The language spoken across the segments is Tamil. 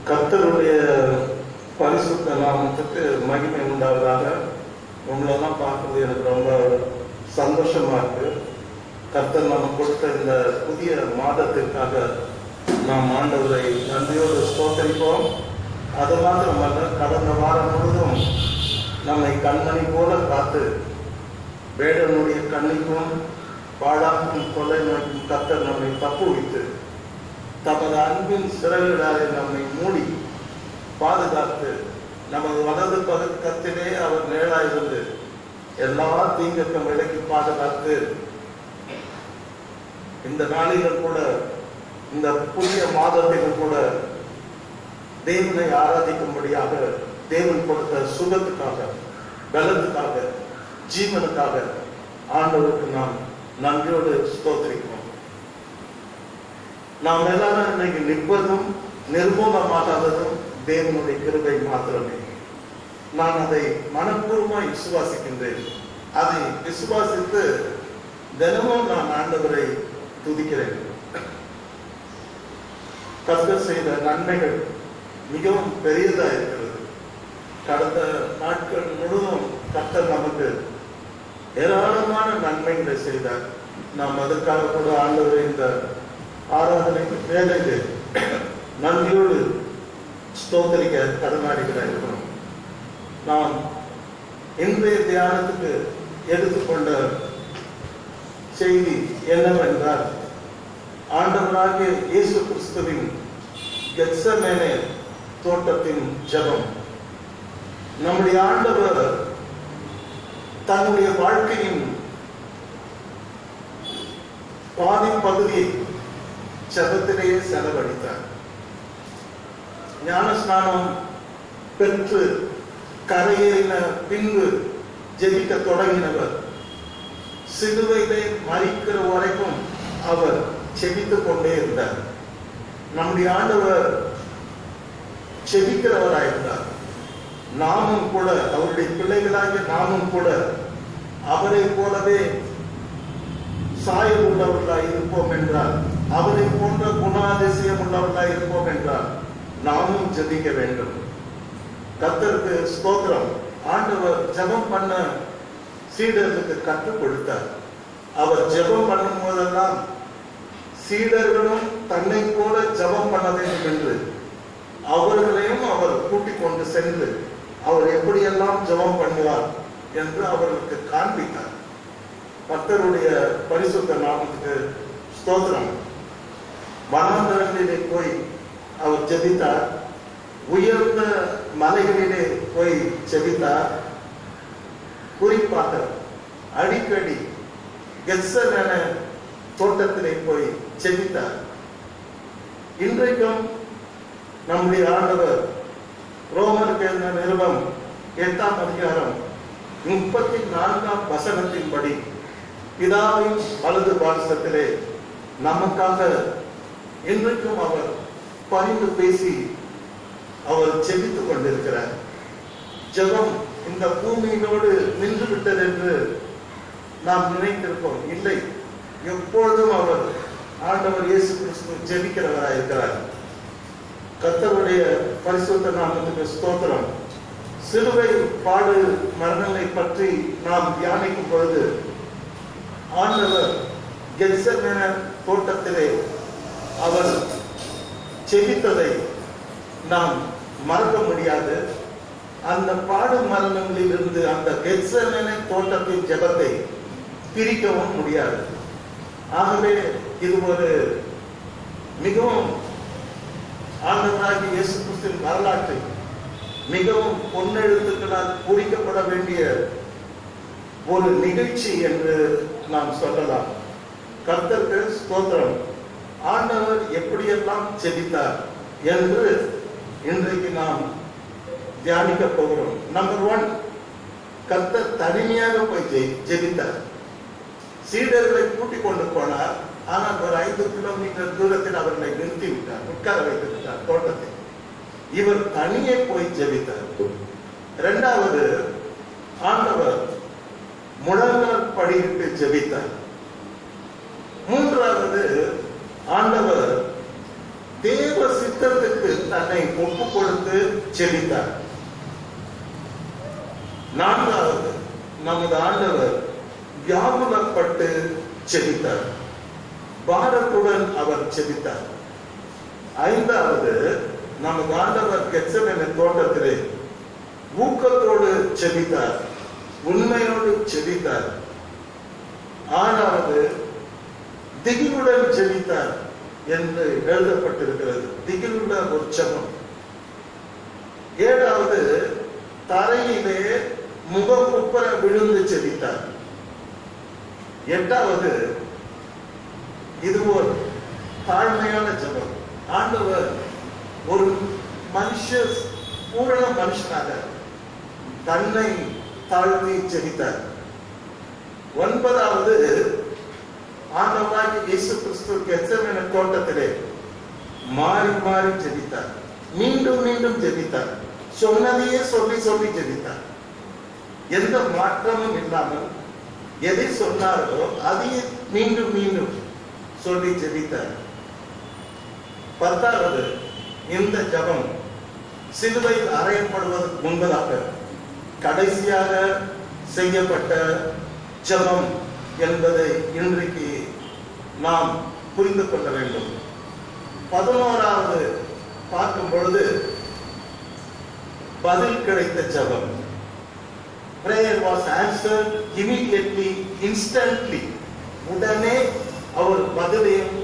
கர்த்தருடைய பரிசுத்த நாமத்துக்கு மகிமை உண்டாவதாக. உங்களெல்லாம் பார்க்கறது எனக்கு ரொம்ப சந்தோஷமா இருக்கு. கர்த்தர் நமக்கு கொடுத்த இந்த புதிய மாதத்திற்காக நாம் ஆண்டவரை நன்றியோடு ஸ்தோத்தரிப்போம். அது மாத்திரமல்ல, கடந்த வாரம் முழுவதும் நம்மை கண்மணி போல காத்து வேடனுடைய கண்ணிக்கும் பாழாக்கும் கொலை நோய்க்கும் கர்த்தர் நம்மை தப்புவித்து தமது அன்பின் சிறகுகளாலே நம்மை மூடி பாதுகாத்து நமது வலது பக்கத்திலே அவர் நிழலாயிருந்து எல்லா தீங்குக்கும் விலக்கி பாதுகாத்து இந்த நாளிலும் கூட, இந்த புதிய மாதத்திலும் கூட தேவனை ஆராதிக்கும்படியாக தேவன் கொடுத்த சுகத்துக்காக, பலத்துக்காக, ஜீவனுக்காக ஆண்டவருக்கு நாம் நன்றியோடு ஸ்தோத்திரிப்போம். நாம் எல்லாரும் இன்னைக்கு நிற்பதும் நிர்மூலமாகாததும் தேவனுடைய கிருபை மாத்திரமே. நான் அதை மனப்பூர்வமாய் விசுவாசிக்கின்றேன். அதை விசுவாசித்து தினமும் நான் ஆண்டவரை துதிக்கிறேன். கர்த்தர் செய்த நன்மைகள் மிகவும் பெரியதா இருக்கிறது. கடந்த நாட்கள் முழுவதும் கர்த்தர் நமக்கு ஏராளமான நன்மைகளை செய்தார். நாம் அதற்காக கூட ஆண்டவரை இந்த ஆராதனைக்கு வேலைக்கு நன்றியோடு ஸ்தோத்தரிக்க கடனாளிகளாக இருக்கிறோம். நாம் இன்றைய தியானத்துக்கு எடுத்துக்கொண்ட செய்தி என்னவென்றால், ஆண்டவராகிய இயேசு கிறிஸ்துவின் கெத்செமனே தோட்டத்தின் ஜெபம். நம்முடைய ஆண்டவர் தன்னுடைய வாழ்க்கையின் பாதி பகுதியை ஜெபத்திலேயே செலவழித்தார். ஞானஸ்நானம் பெற்று கரையேறின பின்பு ஜெபிக்க தொடங்கினவர் சிலுவையிலே மரிக்கிற வரைக்கும் அவர் செபித்துக் கொண்டே இருந்தார். நம்முடைய ஆண்டவர் செபிக்கிறவராயிருந்தார். நாமும் கூட, அவருடைய பிள்ளைகளாகிய நாமும் கூட அவரை போலவே சாயம் உள்ளவர்களாய் இருப்போம் என்றால், அவரை போன்ற குணாதிசயம் உள்ளவர்களாய் இருப்போம் என்றால் நாமும் ஜெபிக்க வேண்டும். கர்த்தருக்கு ஸ்தோத்திரம். ஆண்டவர் ஜெபம் பண்ண சீடர்களுக்கு கற்றுக் கொடுத்தார். அவர் ஜெபம் பண்ணும் போதெல்லாம் சீடர்களும் தன்னை போல ஜெபம் பண்ண வேண்டும் என்று அவர்களையும் அவர் கூட்டிக் கொண்டு சென்று அவர் எப்படியெல்லாம் ஜெபம் பண்ணுவார் என்று அவர்களுக்கு காண்பித்தார். கர்த்தருடைய பரிசுத்த நாமத்துக்கு ஸ்தோத்திரம். வனாந்தரங்களிலே போய் அவர் ஜெபித்தார். உயர்ந்த மலைகளிலே போய் ஜெபித்தார். குறிப்பாக அடிக்கடி கெத்செமனே தோட்டத்திலே போய் ஜெபித்தார். இன்றைக்கும் நம்முடைய ஆண்டவர் ரோமருக்கு எழுதின நிருபம் 8ஆம் அதிகாரம் 34ஆம் வசனத்தின்படி பிதாவின் வலது பாரசத்திலே நமக்காக இன்றைக்கும் அவர் பரிந்து பேசி அவர் ஜெபித்துக் கொண்டிருக்கிறார். ஜெபம் இந்த பூமியினோடு நின்று விட்டது என்று நாம் நினைத்திருப்போம். இல்லை, எப்பொழுதும் அவர் ஆண்டவர் இயேசு கிறிஸ்து ஜெபிக்கிறவராயிருக்கிறார். கர்த்தருடைய பரிசுத்த நாமத்துக்கு ஸ்தோத்திரம். சிலுவை பாடு மரணங்களை பற்றி நாம் தியானிக்கும் பொழுது ஆண்டவர் கெத்செமனே தோட்டத்திலே அவர் ஜெபித்ததை நாம் மறக்க முடியாது. அந்த பாடு மரணங்களில் இருந்து அந்த கெத்செமனே தோட்டத்தின் ஜெபத்தை பிரிக்கவும் முடியாது. ஆகவே இது ஒரு மிகவும் ஆண்டவராகிய இயேசு கிறிஸ்துவின் வரலாற்றை மிகவும் பொன்னெழுத்துக்களால் குறிக்கப்பட வேண்டிய ஒரு நிகழ்ச்சி என்று நாம் சொல்லலாம். கர்த்தருக்கு ஸ்தோத்திரம். ஆண்டவர் எப்படியெல்லாம் ஜெபித்தார் என்று இன்றைக்கு நாம் தியானிக்க போகிறோம். நம்பர் 1, கர்த்தர் தனிமையாக போய் ஜெபித்தார். சீடர்களை கூட்டிக் கொண்டு போனார். ஆனால் ஒரு 5 கிலோமீட்டர் தூரத்தில் அவர்களை நிறுத்தி விட்டார், உட்கார வைத்து விட்டார் தோட்டத்தில். இவர் தனியே போய் ஜெபித்தார். 2வது, ஆண்டவர் முழங்கால் படியிட்டு ஜெபித்தார். 3வது, ஆண்டவர் தேவ சித்தத்துக்கு தன்னை ஒப்பு கொடுத்து ஜெபித்தார். நான்காவது, நமது ஆண்டவர் வியாகுலப்பட்டு ஜெபித்தார். பாரத்துடன் அவர் ஜெபித்தார். ஐந்தாவது, நமது ஆண்டவர் கெத்செமனே தோட்டத்திலே ஊக்கத்தோடு ஜெபித்தார், உண்மையோடு ஜெபித்தார். ஆறாவது, திகிலுடன் ஜெபித்தார் என்று எழுதப்பட்டிருக்கிறது. திகிலுள்ள ஒரு ஜெபம். ஏழாவது, தரையிலே முகக்குப்புற விழுந்து ஜெபித்தார். எட்டாவது, இது ஒரு தாழ்மையான ஜெபம். ஆண்டவர் ஒரு பூரண மனுஷனாக தன்னை தாழ்த்தி ஜெபித்தார். ஒன்பதாவது, ஆண்டவராகிய இயேசு கிறிஸ்து கெத்செமனே தோட்டத்திலே மாறி மாறி ஜெபித்தார். மீண்டும் மீண்டும் ஜெபித்தார். சொன்னதையே சொல்லி சொல்லி ஜெபித்தார். எந்த மாற்றமும் இல்லாமல் எதை சொன்னாரோ அதையே மீண்டும் மீண்டும் சொல்லி ஜெபித்தார். பத்தாவது, இந்த ஜெபம் சிலுவையில் அறையப்படுவதற்கு முன்பதாக கடைசியாக செய்யப்பட்ட ஜெபம் என்பதை இன்றைக்கு நாம் புரிந்து கொள்ள வேண்டும். 11வது பார்க்கும் பொழுது பதில் கிடைத்த ஜெபம். Prayer was answered immediately, instantly. உடனே அவர் பதிலையும்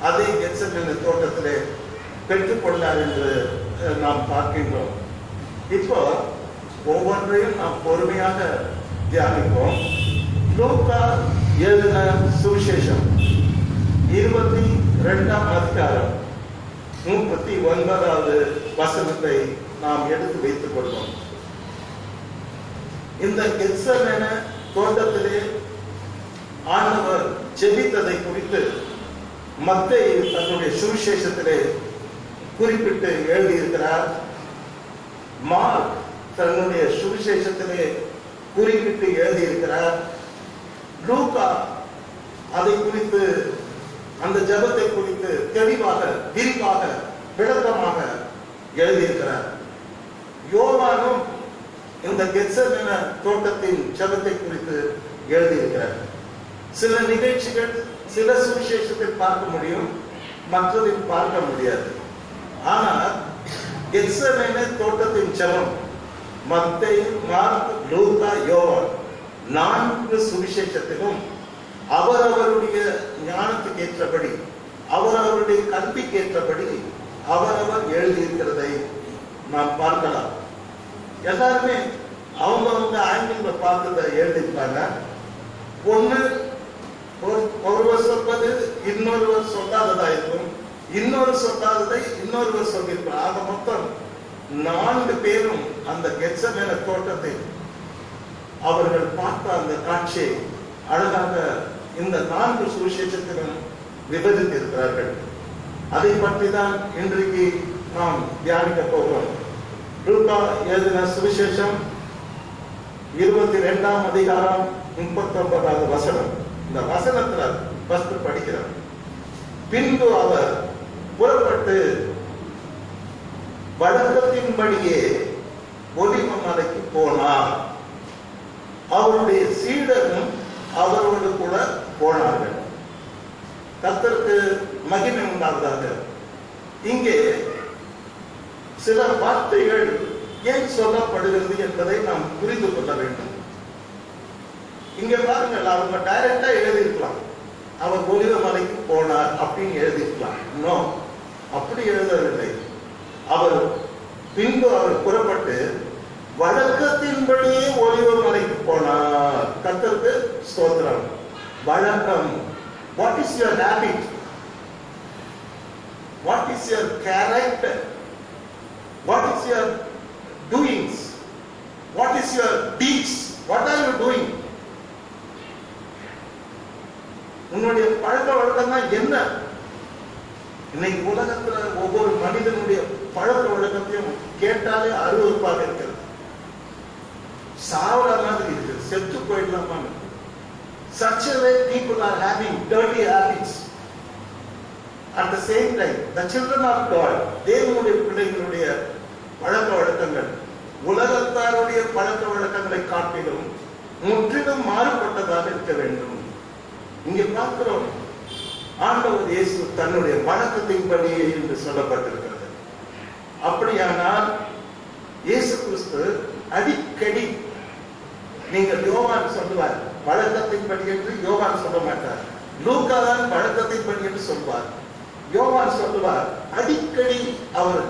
அதே கெத்செமனே தோட்டத்திலே பெற்றுக்கொண்டார் என்று நாம் பார்க்கின்றோம். இப்போ ஒவ்வொன்றையும் நாம் பொறுமையாக தியானிப்போம். லூக்கா எழுதின சுவிசேஷம் 22ஆம் அதிகாரம் 39வது வசனத்தை நாம் எடுத்து வைத்துக் கொள்வோம். இந்த கெத்செமனே தோட்டத்திலே ஆண்டவர் ஜெபித்ததை குறித்து மத்தேயு தன்னுடைய சுவிசேஷத்திலே குறிப்பிட்டு எழுதியிருக்கிறார். மார்க் தன்னுடைய சுவிசேஷத்திலே குறிப்பிட்டு எழுதியிருக்கிறார். லூக்கா அதை குறித்து, அந்த ஜெபத்தை குறித்து தெளிவாக, விரிவாக, விளக்கமாக எழுதியிருக்கிறார். யோவானும் இந்த கெத்செமனே தோட்டத்தின் ஜெபத்தை குறித்து எழுதியிருக்கிறார். சில நிகழ்ச்சிகள் சில சுவிசேஷத்தில் பார்க்க முடியும், மற்றதில் பார்க்க முடியாது. ஆனால் கெத்செமனே தோட்டத்தின் ஜெபம் மத்தேயு, மார்க், லூக்கா, யோவான் 4 சுவிசேஷத்திலும் அவரவருடைய ஞானத்துக்கு ஏற்றபடி, அவரவருடைய கல்விக்கு ஏற்றபடி அவரவர் எழுதியிருக்கிறதை நாம் பார்க்கலாம். எல்லாருமே அவங்க ஆங்கில பார்த்து எழுதியிருப்பாங்க. ஒன்று ஒருவர் சொல்வது இன்னொருவர் சொல்லாததா இருக்கும், இன்னொரு சொல்லாததை இன்னொருவர் சொல்லியிருப்பார். ஆக மொத்தம் 4 பேரும் அந்த கெத்செமனே தோட்டத்தை அவர்கள் பார்த்த அந்த காட்சியை அழகாக இந்த 4 சுவிசேஷத்திலும் விவரித்திருக்கிறார்கள். அதை பற்றி தான் இன்றைக்கு நாம் தியானிக்க போகிறோம். லூக்கா எழுதின சுவிசேஷம் 22ஆம் அதிகாரம் 39வது வசனம். இந்த வசனத்துல ஃபர்ஸ்ட் படிக்கிறோம். பின்பு அவர் புறப்பட்டு வழக்கத்தின்படியே ஒலிவ மலைக்கு போனார். அவருடைய சீடரும் அவரோடு கூட போனார்கள். கர்த்தருக்கு மகிமை உண்டாவதாக. இங்கே சில வார்த்தைகள் ஏன் சொல்லப்படுகிறது என்பதை நாம் புரிந்து கொள்ள வேண்டும். இங்க பாருங்கள், அவங்க டைரக்டா எழுதியிருக்கலாம், அவர் ஒலிவ மலைக்கு போனார் அப்படின்னு எழுதியிருக்கலாம். நோ, அப்படி எழுதவில்லை. அவர் பின்பு அவர் புறப்பட்டு வழக்கத்தின்படியே ஒலிவ மலைக்கு போனார். கர்த்தருக்கு ஸ்தோத்திரம். வழக்கம், what is your habit? What is your character? What is your doings? What is your deeds? What are you doing? உன்னுடைய பழக்க வழக்கம் தான் என்ன? இன்னைக்கு உலகத்துல ஒவ்வொரு மனிதனுடைய பழக்க வழக்கத்தையும் கேட்டாலே அருவருப்பாக இருக்கிறது. சாவர மாதிரி இருக்கு, செத்து போயிடலாமா? Such a way people are having dirty habits. At the same time, the children of God, தேவனுடைய பிள்ளைகளுடைய பழக்க வழக்கங்கள் உலகத்தாருடைய பழக்க வழக்கங்களை காட்டிலும் முற்றிலும் மாறுபட்டதாக இருக்க வேண்டும். இங்கே பார்க்கிறோம், ஆண்டவர் இயேசு தன்னுடைய வழக்கத்தின்படியே என்று சொல்லப்பட்டிருக்கிறது. அப்படியானால் இயேசு கிறிஸ்து அடிக்கடி, நீங்கள் யோவான் சொல்லுவார் வழக்கத்தின்படி என்று, யோவான் சொல்ல மாட்டார். லூக்கா தான் வழக்கத்தின்படி என்று சொல்வார். யோவான் சொல்லுவார் அடிக்கடி அவர்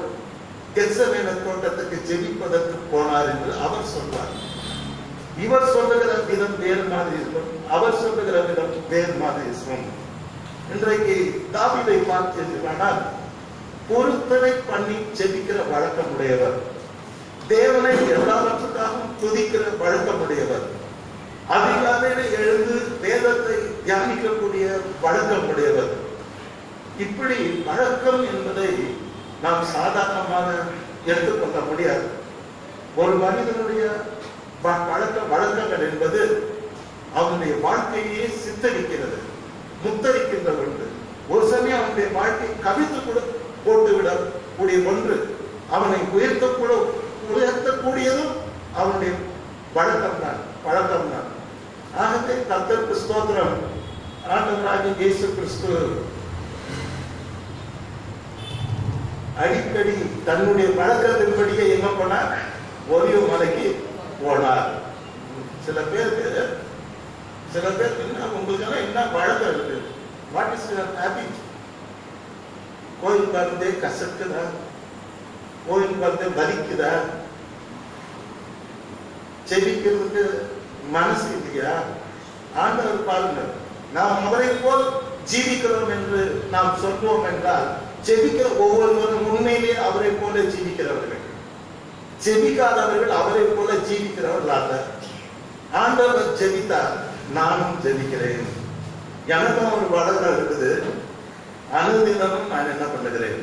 கெத்செமனே தோட்டத்துக்கு ஜெபிப்பதற்கு போனார் என்று அவர் சொல்வார். இவர் சொல்லுகிற விதம் வேறு மாதிரி இருக்கும், அவர் சொல்லுகிற விதம் வேறு மாதிரி இருக்கும். இன்றைக்கு தாவீதை பார்த்தீர்களானால் பொருத்தனை பண்ணி ஜெபிக்கிற வழக்கம் உடையவர், தேவனை எல்லாவற்றுக்காகவும் துதிக்கிற வழக்கம் உடையவர், அதிகாலையில எழுந்து வேதத்தை தியானிக்கக்கூடிய வழக்கம் உடையவர். இப்படி வழக்கம் என்பதை நாம் சாதாரணமாக எடுத்துக்கொள்ள முடியாது. ஒரு மனிதனுடைய வழக்கங்கள் என்பது அவனுடைய வாழ்க்கையே சித்தரிக்கிறது, முத்தரிக்கின்ற ஒன்று. ஒரு சமயம் அவனுடைய வாழ்க்கை கவித்து கூட போட்டுவிடக்கூடிய ஒன்று, அவனை உயர்த்தக்கூடியதும் அவனுடைய பழக்கம்தான். ஆகவே கர்த்தருக்கு ஸ்தோத்திரம். ஆண்டவராகிய இயேசு கிறிஸ்து அடிக்கடி தன்னுடைய வழக்கத்தின்படியே என்ன போனார்? ஒலிவ மலைக்கு போனார். சில பேருக்கு உங்களுக்கு என்ன வழக்கம் இருக்கு? What is your habit? கோயில் பார்த்தே கசக்குதா? கோயில் பார்த்தே வலிக்குதா? செபிக்கிறதுக்கு மனசு இல்லையா? ஆண்டவர் பாருங்க, நாம் அவரை போல் ஜீவிக்கிறோம் என்று நாம் சொல்வோம் என்றால், ஜெபிக்கிற ஒவ்வொருவரும் உண்மையிலேயே அவரை போல ஜீவிக்கிறவர்கள். ஜெபிக்காதவர்கள் அவரை போல ஜீவிக்கிறவர்கள் அல்ல. ஆண்டவர் ஜெபித்தார், நானும் ஜெபிக்கிறேன். எனக்கும் ஒரு வழக்கம் இருக்குது, அனுதினமும் நான் என்ன பண்ணுகிறேன்?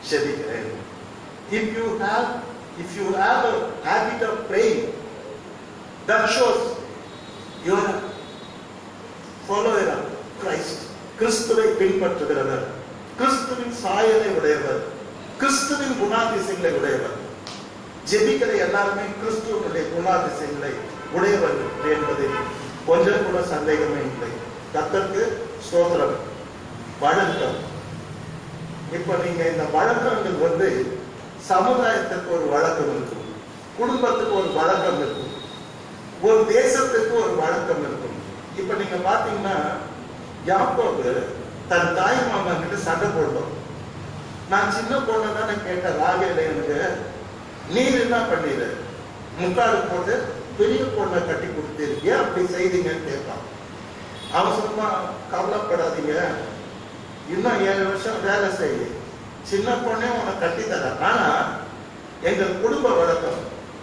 ஜெபிக்கிறேன். If you have a habit of praying, that shows you are a follower of Christ. கிறிஸ்துவை பின்பற்றுகிறவர், கிறிஸ்துவின் சாயலை உடையவர், கிறிஸ்துவின் குணாதிசயங்களை உடையவர். ஜெபிக்கிற எல்லாருமே கிறிஸ்துவனுடைய குணாதிசயங்களை உடையவர் என்பதில் கொஞ்சம் கூட சந்தேகமே இல்லை. கர்த்தருக்கு ஸ்தோத்திரம். வழக்கம், இப்ப நீங்க இந்த வழக்கங்கள் சமுதாயத்துக்கு ஒரு வழக்கம் இருக்கும், குடும்பத்துக்கு ஒரு வழக்கம் இருக்கும், ஒரு தேசத்துக்கு ஒரு வழக்கம் இருக்கும். இப்ப நீங்க பாத்தீங்கன்னா, யாக்கோபு தன் தாய் மாமா கிட்ட சண்டை போடுவோம். நான் சின்ன பொண்ணு தானே கேட்டேன், ராகேல எனக்கு நீர் என்ன பண்ணிடு, முக்காடு போட்டு பெரிய பொண்ணை கட்டி கொடுத்தீரு, ஏன் அப்படி செய்தீங்கன்னு கேட்பான். அவன் சொன்னா, கவலைப்படாதீங்க, இன்னும் 7 வருஷம் வேலை செய்ய, சின்ன பொண்ணே உன்னை கட்டித்தர. ஆனா எங்கள் குடும்ப வழக்கம்,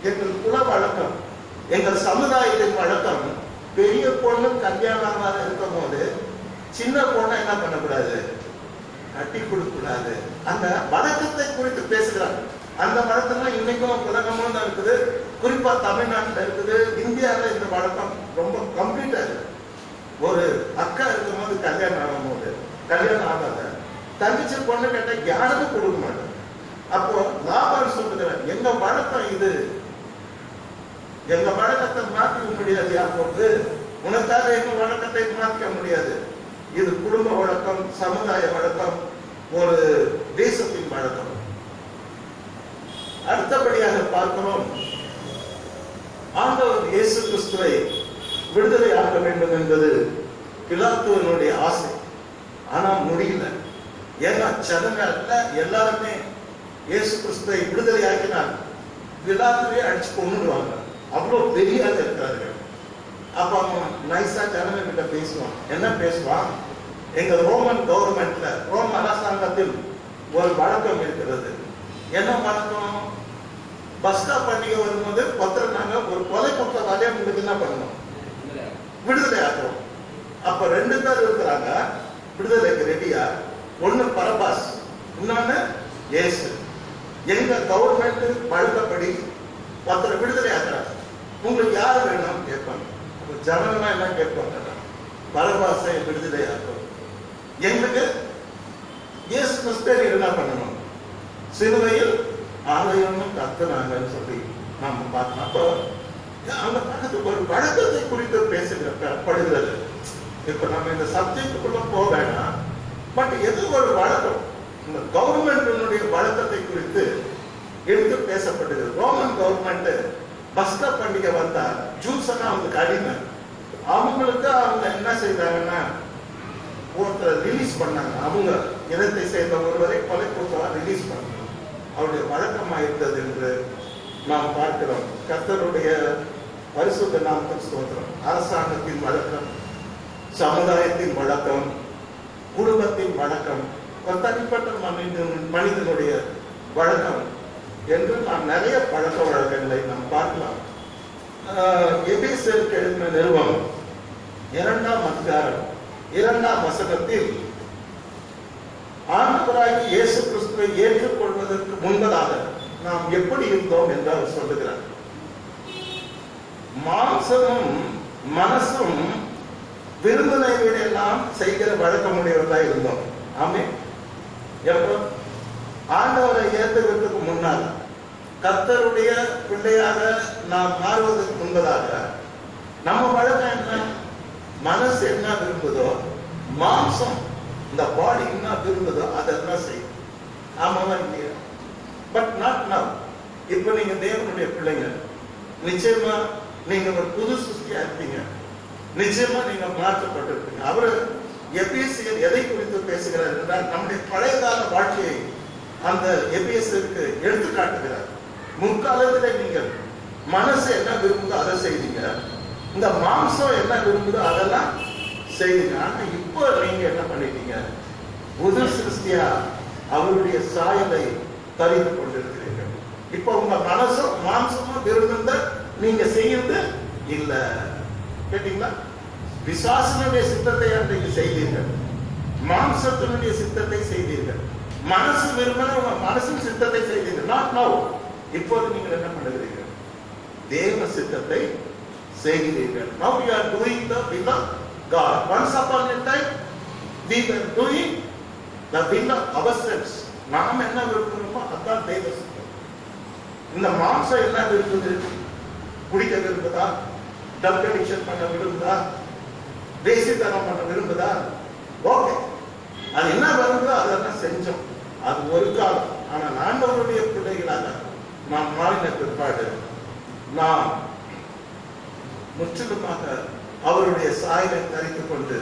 எங்கள் குல வழக்கம், எங்கள் சமுதாயத்தின் வழக்கம், பெரிய பொண்ணு கல்யாணமாக இருக்கும் போது சின்ன பொண்ணை என்ன பண்ணக்கூடாது? கட்டி கொடுக்க கூடாது. அந்த வழக்கத்தை குறித்து பேசுகிறார். அந்த வழக்கம் இன்னைக்கும் உலகமும் தான் இருக்குது, குறிப்பா தமிழ்நாட்டில் இருக்குது, இந்தியாவில் இந்த வழக்கம் ரொம்ப கம்ப்ளீட்டா இருக்கு. ஒரு அக்கா இருக்கும் போது கல்யாணம் ஆகாத தங்கச்சி பொண்ணு கேட்ட யாருக்கும் கொடுக்க மாட்டேன். அப்போ லாபான் சொல்லுகிறார், எங்க வழக்கம் இது, எங்க வழக்கத்தை மாற்ற முடியாது. யாக்கோபு, உனக்காக எங்க வழக்கத்தை மாற்ற முடியாது. இது குடும்ப வழக்கம், சமுதாய வழக்கம், ஒரு தேசத்தின் வழக்கம். அடுத்தபடியாக பார்க்கிறோம், ஆண்டவர் இயேசு கிறிஸ்துவை விடுதலை ஆக்க வேண்டும் என்பது பிலாத்துவினுடைய ஆசை. ஆனா முடியல. ஏன்னா ஜனங்க எல்லாருமே இயேசு கிறிஸ்துவை விடுதலை ஆக்கினார், பிலாத்துவே அடிச்சு கொண்டுடுவாங்க, அவ்வளவு பெரிய இருக்கிறார்கள். அப்ப அவன் நைஸா ஜனங்க கிட்ட பேசுவான். என்ன பேசுவான்? எங்க ரோமன் கவர்மெண்ட்ல, ரோம அரசாங்கத்தில் ஒரு வழக்கம் இருக்கிறது. என்ன வழக்கம்? பஸ் ஸ்டாப் பண்டிகை வரும்போது பத்திரனாங்க, ஒரு கொலை குற்றவாளியா உங்களுக்கு என்ன பண்ணணும்? விடுதலை ஆக்குறோம். அப்ப 2 பேர் இருக்கிறாங்க விடுதலைக்கு ரெடியா. ஒண்ணு பரபாஸ், இன்னொன்னு இயேசு. எங்க கவர்மெண்ட் வழக்கப்படி விடுதலை ஆக்குறாங்க. உங்களுக்கு யாரு வேணும் கேட்பாங்க. ஜனங்களா என்ன கேட்பாங்க? பரபாசை விடுதலை ஆக்கும். எங்களுக்கு இயேசு மிஸ்டரி என்ன பண்ணணும்? சிலுவையில் ஆலயமும் கத்துனாங்கன்னு சொல்லி நாம பார்க்கணும். அப்போ அந்த படத்துக்கு ஒரு வழக்கத்தை குறித்து பேசப்படுகிறது. இப்ப நம்ம இந்த சப்ஜெக்டுக்குள்ள போக வேணாம். பட் எது ஒரு வழக்கம், இந்த கவர்மெண்டினுடைய வழக்கத்தை குறித்து எடுத்து பேசப்படுகிறது. ரோமன் கவர்மெண்ட் பஸ்கா பண்டிகை வந்தா ஜூஸ் எல்லாம் வந்து அடிமை. அவங்களுக்கு அவங்க என்ன செய்தாங்கன்னா ஒருத்தரை ரிலீஸ் பண்ணாங்க. அவங்க இனத்தை சேர்ந்த ஒருவரை கொலை குற்றவாளி ரிலீஸ் பண்ணாங்க. அவருடைய வழக்கமாக இருந்தது என்று நாம் பார்க்கிறோம். கர்த்தருடைய பரிசுத்த நாமத்துக்கு ஸ்தோத்திரம். அரசாங்கத்தின் வழக்கம், சமுதாயத்தின் வழக்கம், குடும்பத்தின் வழக்கம், தனிப்பட்ட மனிதனுடைய வழக்கம் என்று நாம் நிறைய பழக்க வழக்கங்களை நாம் பார்க்கலாம். எபேசியருக்கு எழுதின நிருபம் 2ஆம் அதிகாரம் 2ஆம் வசனத்தில் ஆண்டவராகிய இயேசு கிறிஸ்துவை ஏற்றுக்கொள்வதற்கு முன்பதாக நாம் எப்படி இருந்தோம் என்று அவர் சொல்லுகிறார். மாம்சமும் மனசும் விரும்பினை விட எல்லாம் செய்கிற வழக்கமுடையவர்களாக இருந்தோம். ஆமே. எப்போ ஆண்டவரை ஏற்றுவதற்கு முன்னால், கர்த்தருடைய பிள்ளையாக நாம் மாறுவதற்கு முன்பதாக நம்ம வழக்கம் என்ன? மனசு என்ன விரும்புதோ, மாம்சம் இந்த பாடி என்ன விரும்புதோ அதெல்லாம் செய்யும். ஆமாவா இல்லையா? But not now. இப்ப நீங்க தேவனுடைய பிள்ளைங்க, நிச்சயமா நீங்க ஒரு புது சிருஷ்டியா இருப்பீங்க. நிச்சயமா நீங்க மாற்றப்பட்டிருப்பீங்க. அவரு எபேசியர் எதை குறித்து பேசுகிறார் என்றால், நம்முடைய பழைய கால வாழ்க்கையை அந்த எபேசியருக்கு எடுத்து காட்டுகிறார். முற்காலத்தில் நீங்கள் மனசு என்ன விரும்புதோ அதை செய்தீங்க, இந்த மாம்சம் என்ன விரும்புதோ அதெல்லாம் செய்தீங்க. ஆனா இப்போ நீங்க என்ன பண்ணிட்டீங்க? புது சிருஷ்டியா அவருடைய சாயலை தரித்து கொண்டிருக்கிறீர்கள். இப்போ உங்க மனசும் மாம்சமும் விரும்புத நீங்க செய்யறது இல்ல. கேட்டீங்களா? பிசாசினுடைய சித்தத்தை அன்றைக்கு செய்தீர்கள், மாம்சத்தினுடைய சித்தத்தை செய்தீர்கள். மனசு விரும்பின உங்க மனசின் சித்தத்தை செய்தீர்கள். Not now. இப்போது நீங்கள் என்ன பண்ணுகிறீர்கள்? தேவ சித்தத்தை செய்கிறீர்கள். Now we are doing the will of God. Once upon a time we were doing the will of ourselves. நாம் என்ன விரும்புகிறோமோ அதான் தேவ சித்தம். இந்த மாம்சம் என்ன விரும்புது? குடிக்க விரும்புதா? ட்ரக் அடிக்ஷன் பண்ண விரும்புதா? வேசித்தனம் பண்ண விரும்புதா? ஓகே, அது என்ன விரும்புதோ அதெல்லாம் செஞ்சோம். அது ஒரு காலம். ஆனால் ஆண்டவருடைய பிள்ளைகளாக நாம் மாறின பிற்பாடு நாம் முற்றிலுமாக அவருடைய சாயலை தரித்துக் கொண்டு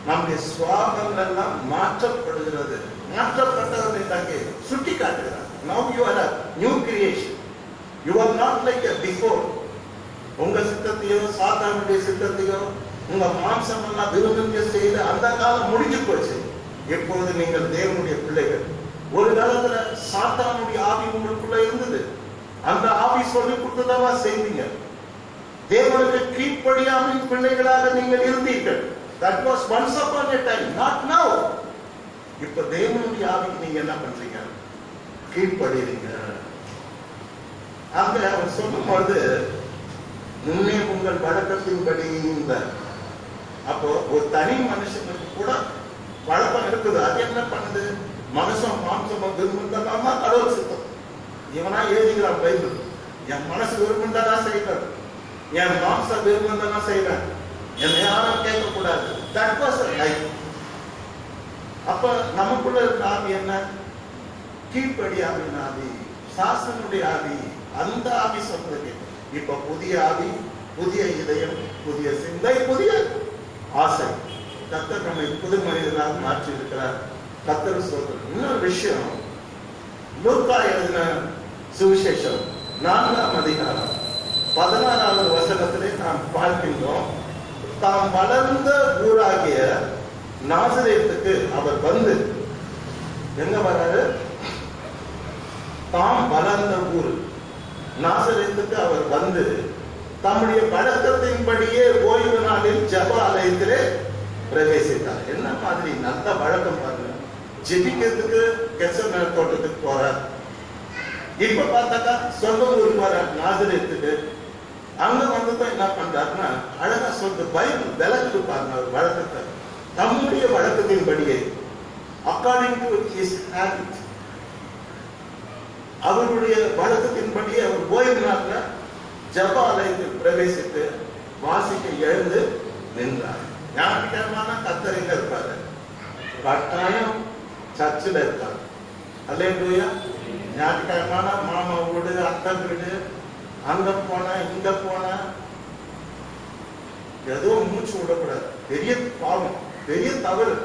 நம்முடைய சுவாபங்கள் எல்லாம் மாற்றப்படுகிறது. மாற்றப்பட்டவர்களை தாங்க சுட்டி காட்டுகிறார். Now you are a new creation. You are not like a before. உங்க சித்தத்தையோ சாத்தானுடைய சித்தத்தையோ உங்க மாம்சம் எல்லாம் விரும்புங்க செய்து அந்த காலம் முடிஞ்சு போச்சு. எப்போது நீங்கள் தேவனுடைய பிள்ளைகள். ஒரு காலத்துல சாத்தானுடைய ஆவி உங்களுக்குள்ள இருந்தது. அந்த ஆவி சொல்லி கொடுத்ததவா செய்வீங்க. தேவனுக்கு கீழ்ப்படியாமல் பிள்ளைகளாக நீங்கள் இருந்தீர்கள். That was once upon a time, not now. இப்ப தேவனுடைய ஆவிக்கு நீங்க என்ன பண்றீங்க? கீழ்ப்படுறீங்க. அங்க அவர் சொல்லும்போது முன்னே உங்கள் வழக்கத்தின்படி இந்த, அப்போ ஒரு தனி மனுஷனுக்கு கூட வழக்கம் இருக்குது. அது என்ன பண்ணுது? மனுஷன் மாம்சம் விரும்புந்தா கடவுள் சித்தம். இவனா எழுதிக்கிறான் பைபிள். என் மனசு விரும்புந்தா செய்வேன், என் மாம்ச விரும்புந்தா செய்வேன், என்னை யாரும் கேட்கக்கூடாது. That was a life. அப்ப நமக்குள்ள இருக்க ஆவி என்ன? கீழ்ப்படியாவின் ஆவி, சாஸ்திரனுடைய ஆவி. அந்த ஆவி சொல்றது. இப்ப புதிய ஆவி, புதிய இதயம், புதிய சிந்தை, புதிய ஆசை. கர்த்தர் நம்மை புது மனிதனாக மாற்றி இருக்கிறார். கர்த்தர் சொல்றார். இன்னொரு விஷயம், லூக்கா எழுதின சுவிசேஷம் 4ஆம் அதிகாரம் 16வது வசனத்திலே நாம் பார்க்கின்றோம். தாம் வளர்ந்த ஊராகிய நாசரேத்துக்கு அவர் வந்து, எங்க வர்றாரு? தாம் வளர்ந்த ஊர் நாசரேத்துக்கு அவர் வந்து தம்முடைய வழக்கத்தின்படியே ஓய்வு நாளில் ஜெப ஆலயத்திலே பிரவேசித்தார். என்ன மாதிரி நல்ல வழக்கம் பாருங்க. ஜெபிக்கிறதுக்கு கெத்செமனே தோட்டத்துக்கு போறார். இப்ப பார்த்தாக்கா சொந்த ஊருக்கு வர நாசரேத்துக்கு. அங்க வந்துதான் என்ன பண்றாருன்னா அழகா சொல்றது பைபிள் விளக்குது பாருங்க. ஒரு வழக்கத்தை தம்முடைய வழக்கத்தின்படியே according to his habit. அவருடைய வழக்கத்தின்படி அவர் ஓய்வு நாள்ல ஜெப ஆலயத்தில் பிரவேசித்து வாசிக்க எழுந்து நின்றார். ஞாயிற்றுக்கிழமை கத்தரிங்க இருப்பாரு, கட்டாயம் சர்ச்சில் இருக்காரு. அல்லேலூயா. ஞாயிற்றுக்கிழமை மாமா வீடு, அத்தை வீடு, அங்க போன இங்க போன ஏதோ மூச்சு விடக்கூடாது. பெரிய பாவம், பெரிய தவறு,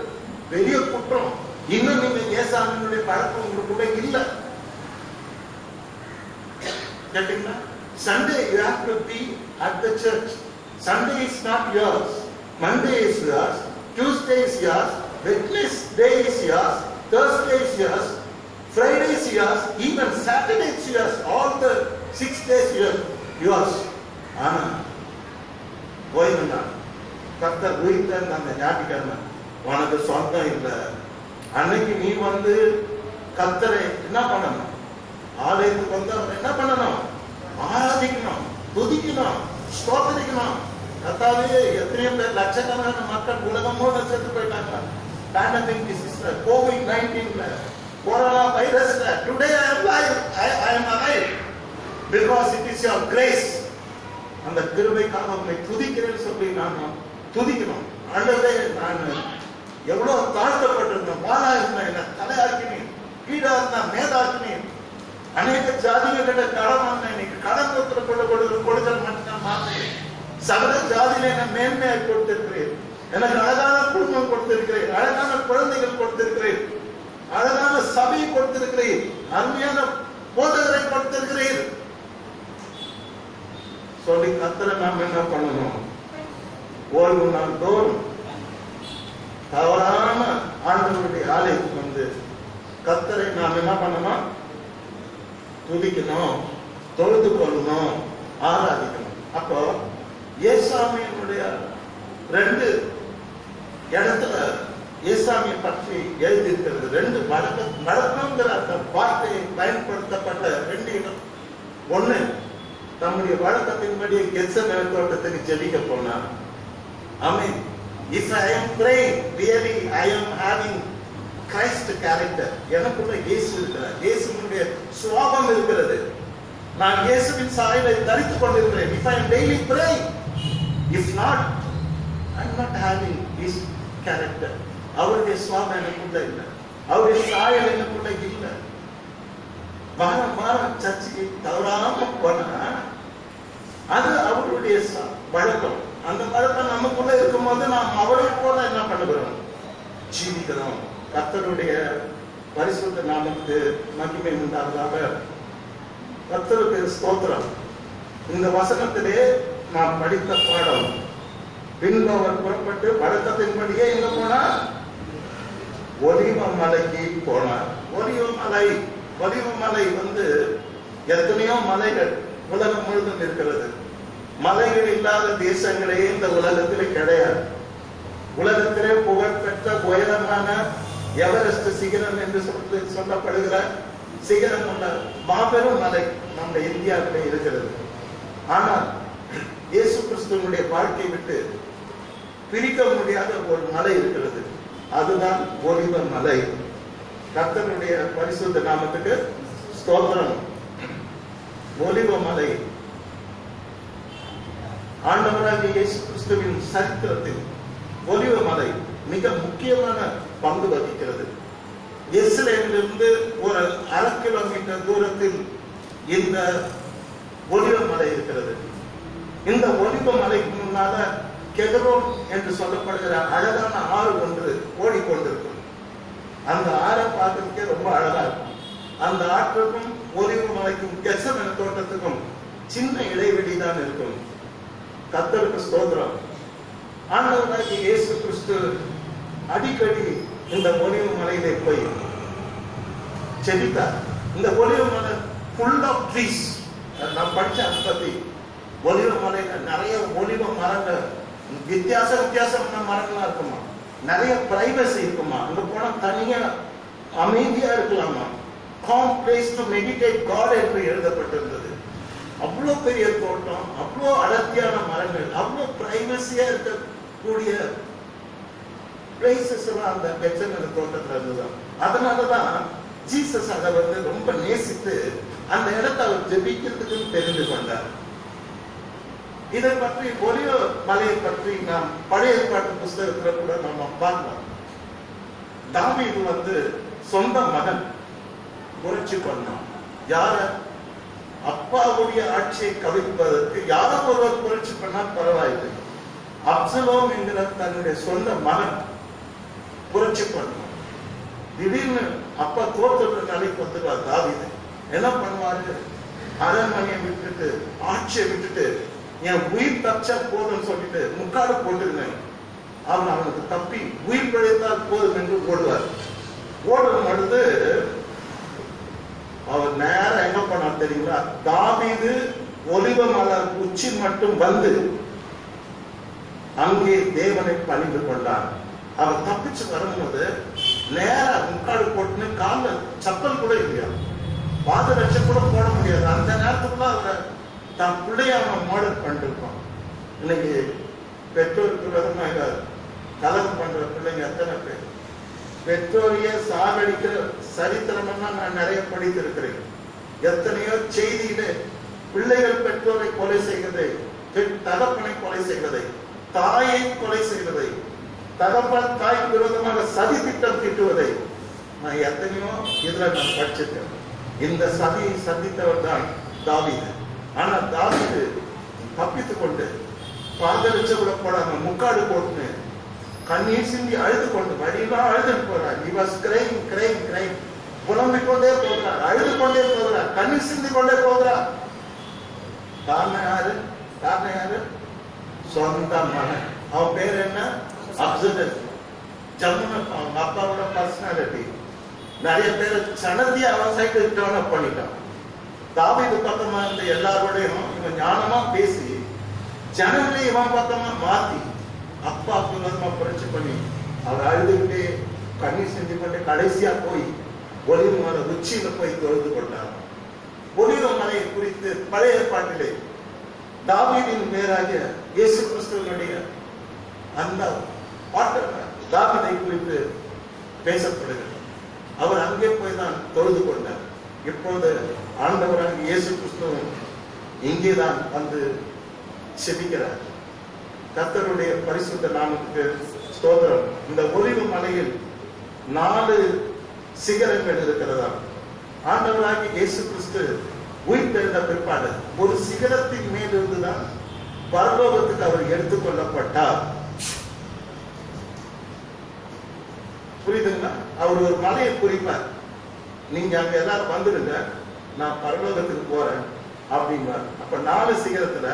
பெரிய குற்றம். இன்னும் நீங்க ஏசாமியுடைய பழக்கம் உங்களுக்குள்ள இல்ல. கேட்டீங்களா? Sunday you have to be at the church. Sunday is not yours. Monday is yours. Tuesday is yours. Wednesday is yours. Thursday is yours. Friday is yours. Even Saturday is yours. All the 6 days yours. ஆனா ஓய்வு நாள் கர்த்தர் உயிர்த்த அந்த ஞாயிற்றுக்கிழமை உனக்கு சொந்தம் இல்லை. அன்னைக்கு நீ வந்து கர்த்தரை என்ன பண்ணணும்? ஆலயத்துக்கு வந்து அவர் என்ன பண்ணணும்? ஆராதிக்கணும், துதிக்கணும், ஸ்தோத்திரிக்கணும். கர்த்தாவே, எத்தனையோ பேர் லட்சக்கணக்கான மக்கள் உலகமோட செத்து போயிட்டாங்க. பேண்டமிக் டிசீஸ்ல, COVID-19ல, கொரோனா வைரஸ்ல. Today I am alive. I am alive because it is your grace. அந்த கிருபைக்காக உங்களை துதிக்கிறேன்னு சொல்லி நான் துதிக்கணும். ஆண்டவரே, நான் எவ்வளவு தாழ்த்தப்பட்டிருந்தேன், வாழா இருந்தேன், என்ன தலையாக்கினேன், கீழா இருந்தேன், மேதாக்கினேன். அநேக ஜாதிகளிட கடன் வாங்கினேன். இன்னைக்கு கடன் கொடுத்தல் மட்டும் மாற்றேன். சகல ஜாதியில என்ன மேன்மையை கொடுத்திருக்கிறேன். எனக்கு அழகான குடும்பம் கொடுத்திருக்கிறேன், அழகான குழந்தைகள் கொடுத்திருக்கிறேன், அழகான சபையை கொடுத்திருக்கிறேன், அருமையான போதகரை கொடுத்திருக்கிறேன் சொல்லி கர்த்தரை நாம் என்ன பண்ணணும்? ஓய்வு நாள் தோறும் தவறான ஆண்டவருடைய ஆலயத்துக்கு வந்து கர்த்தரை நாம் என்ன பண்ணணும்? துதிக்கணும், தொழுது கொள்ளணும், ஆராதிக்கணும். அப்போ ஏசாமியினுடைய 2 இடத்துல ஏசாமியை பற்றி எழுதியிருக்கிறது. 2 வழக்கங்கிற அந்த வார்த்தையை பயன்படுத்தப்பட்ட 2 இடம். ஒண்ணு, தம்முடைய வழக்கத்தின்படி கெத்செமனே தோட்டத்துக்கு ஜெபிக்க போனார். ஆமென். If I am praying, really I am having Christ character. எனக்குள்ள இயேசு இருக்கிறார், இயேசுவினுடைய சுபாவம் இருக்கிறது. நான் இயேசுவின் சாயலை தரித்துக் கொண்டிருக்கிறேன். If I am daily praying, if not, I am not having his character. அவருடைய சுபாவம் எனக்குள்ள இல்லை, அவருடைய சாயல் எனக்குள்ள இல்லை. வாரம் சர்ச்சுக்கு தவறாம போனா அது அவருடைய வழக்கம். அந்த வழக்கம் நமக்குள்ள இருக்கும் போது நாம் அவரை போல என்ன பண்ணுகிறோம்? ஜீவிக்கிறோம். கர்த்தருடைய பரிசுத்த நாமத்துக்கு மகிமை உண்டாவதாக. கர்த்தருக்கு ஸ்தோத்திரம். இந்த வசனத்திலே நாம் படித்த பாடம், பின்பு அவர் புறப்பட்டு வழக்கத்தின்படியே எங்க போனார்? ஒலிவ மலைக்கு போனார். ஒலிவ மலை வந்து எத்தனையோ மலைகள் உலகம் முழுதும் இருக்கிறது. மலைகள் இல்லாத தேசங்களே இந்த உலகத்திலே கிடையாது. உலகத்திலே புகழ்பெற்ற உயரமான எவரெஸ்ட் சிகரம் என்று சொல்லப்படுகிற சிகரம் உள்ள மாபெரும் மலை நம்ம இந்தியாவிலே இருக்கிறது. ஆனால் இயேசு கிறிஸ்துவனுடைய வாழ்க்கை விட்டு பிரிக்க முடியாத ஒரு மலை இருக்கிறது. அதுதான் ஒலிவ மலை. கர்த்தருடைய பரிசுத்த நாமத்துக்கு ஸ்தோத்திரம். ஒலிவ மலை ஆண்டவராகிய இயேசு கிறிஸ்துவின் சரித்திரத்தில் ஒலிவ மலை மிக முக்கியமான பங்கு வகிக்கிறது. எருசலேமிலிருந்து ஒரு 1/2 கிலோமீட்டர் தூரத்தில் இந்த ஒலிவ மலை இருக்கிறது. இந்த ஒலிவ மலைக்கு முன்னால கெதரோன் என்று சொல்லப்படுகிற அழகான ஆறு ஒன்று ஓடிக்கொண்டிருக்கும். அந்த ஆறை பார்க்கறதுக்கே ரொம்ப அழகா இருக்கும். அந்த ஆற்றுக்கும் ஒலிவ மலைக்கும் கெத்செமனே தோட்டத்துக்கும் சின்ன இடைவெளி தான் இருக்கும். கர்த்தருக்கு ஸ்தோத்திரம். ஆண்டவராகிய இயேசு கிறிஸ்து அடிக்கடி இந்த ஒலிவ மலையிலே போய் செபித்தார். இந்த ஒலிவ மலை full of trees. நான் படிச்ச அதை பத்தி. ஒலிவ மலையில நிறைய ஒலிவ மரங்கள், வித்தியாசமான மரங்களா இருக்குமா, நிறைய பிரைவசி இருக்குமா, அங்க போனா தனியா அமைதியா இருக்கலாமா, calm place to meditate God என்று எழுதப்பட்டிருந்தது. அவ்வளோ பெரிய தோட்டம், அவ்வளோ அடர்த்தியான மரங்கள், அவ்வளோ பிரைவசியா இருக்கக்கூடிய பிளேசஸ் எல்லாம் அந்த கெத்செமனே தோட்டத்துல இருந்துதான். அதனாலதான் ஜீசஸ் அதை ரொம்ப நேசித்து அந்த இடத்தை அவர் ஜெபிக்கிறதுக்கு தெரிந்து கொண்டார். இதை பற்றி ஒலிவ மலையை பற்றி நாம் பழைய ஏற்பாட்டு புஸ்தகத்துல கூட நம்ம பார்க்கலாம். தாவீது சொந்த மகன் புரட்சி பண்ணான். யார? அப்பாவுடைய ஆட்சியை கவிழ்ப்பதற்கு யாரோ ஒருவர் புரட்சி பண்ணா பரவாயில்லை. அப்சலோம் என்கிற தன்னுடைய சொந்த மகன் புரட்சி பண்ணான். திடீர்னு அப்பா தோற்ற நிலைக்கு வந்துடுவார். தாவீது என்ன பண்ணுவாரு? அரண்மனையை விட்டுட்டு ஆட்சியை விட்டுட்டு என் உயிர் தப்பிச்சா போதும்னு சொல்லிட்டு முக்காடு போட்டுருந்தேன். அவனுக்கு தப்பி உயிர் பிழைத்தால் போதும் என்று ஓடுவார். ஓடும் பொழுது அவர் நேரம் என்ன பண்ணார் தெரியுங்களா? தாவீது ஒலிவ மலர் உச்சி மட்டும் வந்து அங்கே தேவனை பணிந்து கொண்டார். அவர் தப்பிச்சு வரும்போது நேரம் முக்காடு போட்டுன்னு காலில் சப்பல் கூட இல்லையா, பாதரட்சை கூட போட முடியாது. அந்த நேரத்துக்குள்ள அவர் தான் பிள்ளைய அவன் மாடல் பண்ணிருப்பான். இன்னைக்கு பெற்றோருக்கு விதமாக கலவு பண்ற பிள்ளைங்க எத்தனை பேர்? பெற்றோரையே சாகடிக்கிற சரித்திரம் எல்லாம் நான் நிறைய படித்திருக்கிறேன். எத்தனையோ செய்தியில பிள்ளைகள் பெற்றோரை கொலை செய்வதை, தகப்பனை கொலை செய்வதை, தாயை கொலை செய்வதை, தகப்பன் தாய்க்கு விரோதமாக சதி திட்டம் தீட்டுவதை நான் எத்தனையோ இதுல நான் படிச்சிருக்கேன். இந்த சதியை சந்தித்தவர் தான் தாவீது. ஆனா தாவீது தப்பித்துக் கொண்டு பாதரட்ச கூட போடாம முக்காடு போட்டு கண்ணீர் சிந்தி அழுது கொண்டு வழியெல்லாம் அழுதுட்டு போறார். He was crying, புலம்பிக் கொண்டே போகிறார், அழுது கொண்டே போகிறார், கண்ணீர் சிந்தி கொண்டே போகிறார். காரணம் யாரு? சொந்த மகன். அவன் பேர் என்ன? அப்சலோம். ஜம்முன அவங்க அப்பாவோட பர்சனாலிட்டி. நிறைய பேர் சனதி அவன் சைடு டர்ன் அப் பண்ணிட்டான். தாவீது பக்கமா இருந்த எல்லாரோடையும் இவன் ஞானமா பேசி ஜனங்களை இவன் பக்கமா மாத்தி அப்பாவுக்கு விதமா புரட்சி பண்ணி அவர் அழுதுகிட்டே கண்ணீர் செஞ்சு கொண்டு கடைசியா போய் ஒலிவ மலை உச்சியில போய் தொழுது கொண்டார். ஒலிவ மலையை குறித்து பழைய ஏற்பாட்டிலே தாவீதின் பேராகிய இயேசு கிறிஸ்துவனுடைய அந்த பாட்டு தாவீதை குறித்து பேசப்படுகிறது. அவர் அங்கே போய் தான் தொழுது கொண்டார். இப்போது ஆண்டவராக இயேசு கிறிஸ்துவும் இங்கேதான் வந்து செபிக்கிறார். கர்த்தருடைய பரிசுத்த நாமத்துக்கு ஸ்தோத்திரம். இந்த ஒலிவ மலையில் 4 சிகரங்கள் இருக்கிறதா. ஆண்டவராகி இயேசு கிறிஸ்து உயிர் தெழுந்த பிற்பாடு ஒரு சிகரத்தின் மேல் இருந்துதான் பரலோகத்துக்கு அவர் எடுத்துக்கொள்ளப்பட்டார். புரியுதுங்களா? அவர் ஒரு மலையை குறிப்பார். நீங்க அங்க எல்லாரும் வந்துடுங்க, நான் பரலோகத்துக்கு போறேன் அப்படின்னார். அப்ப 4 சிகரத்துல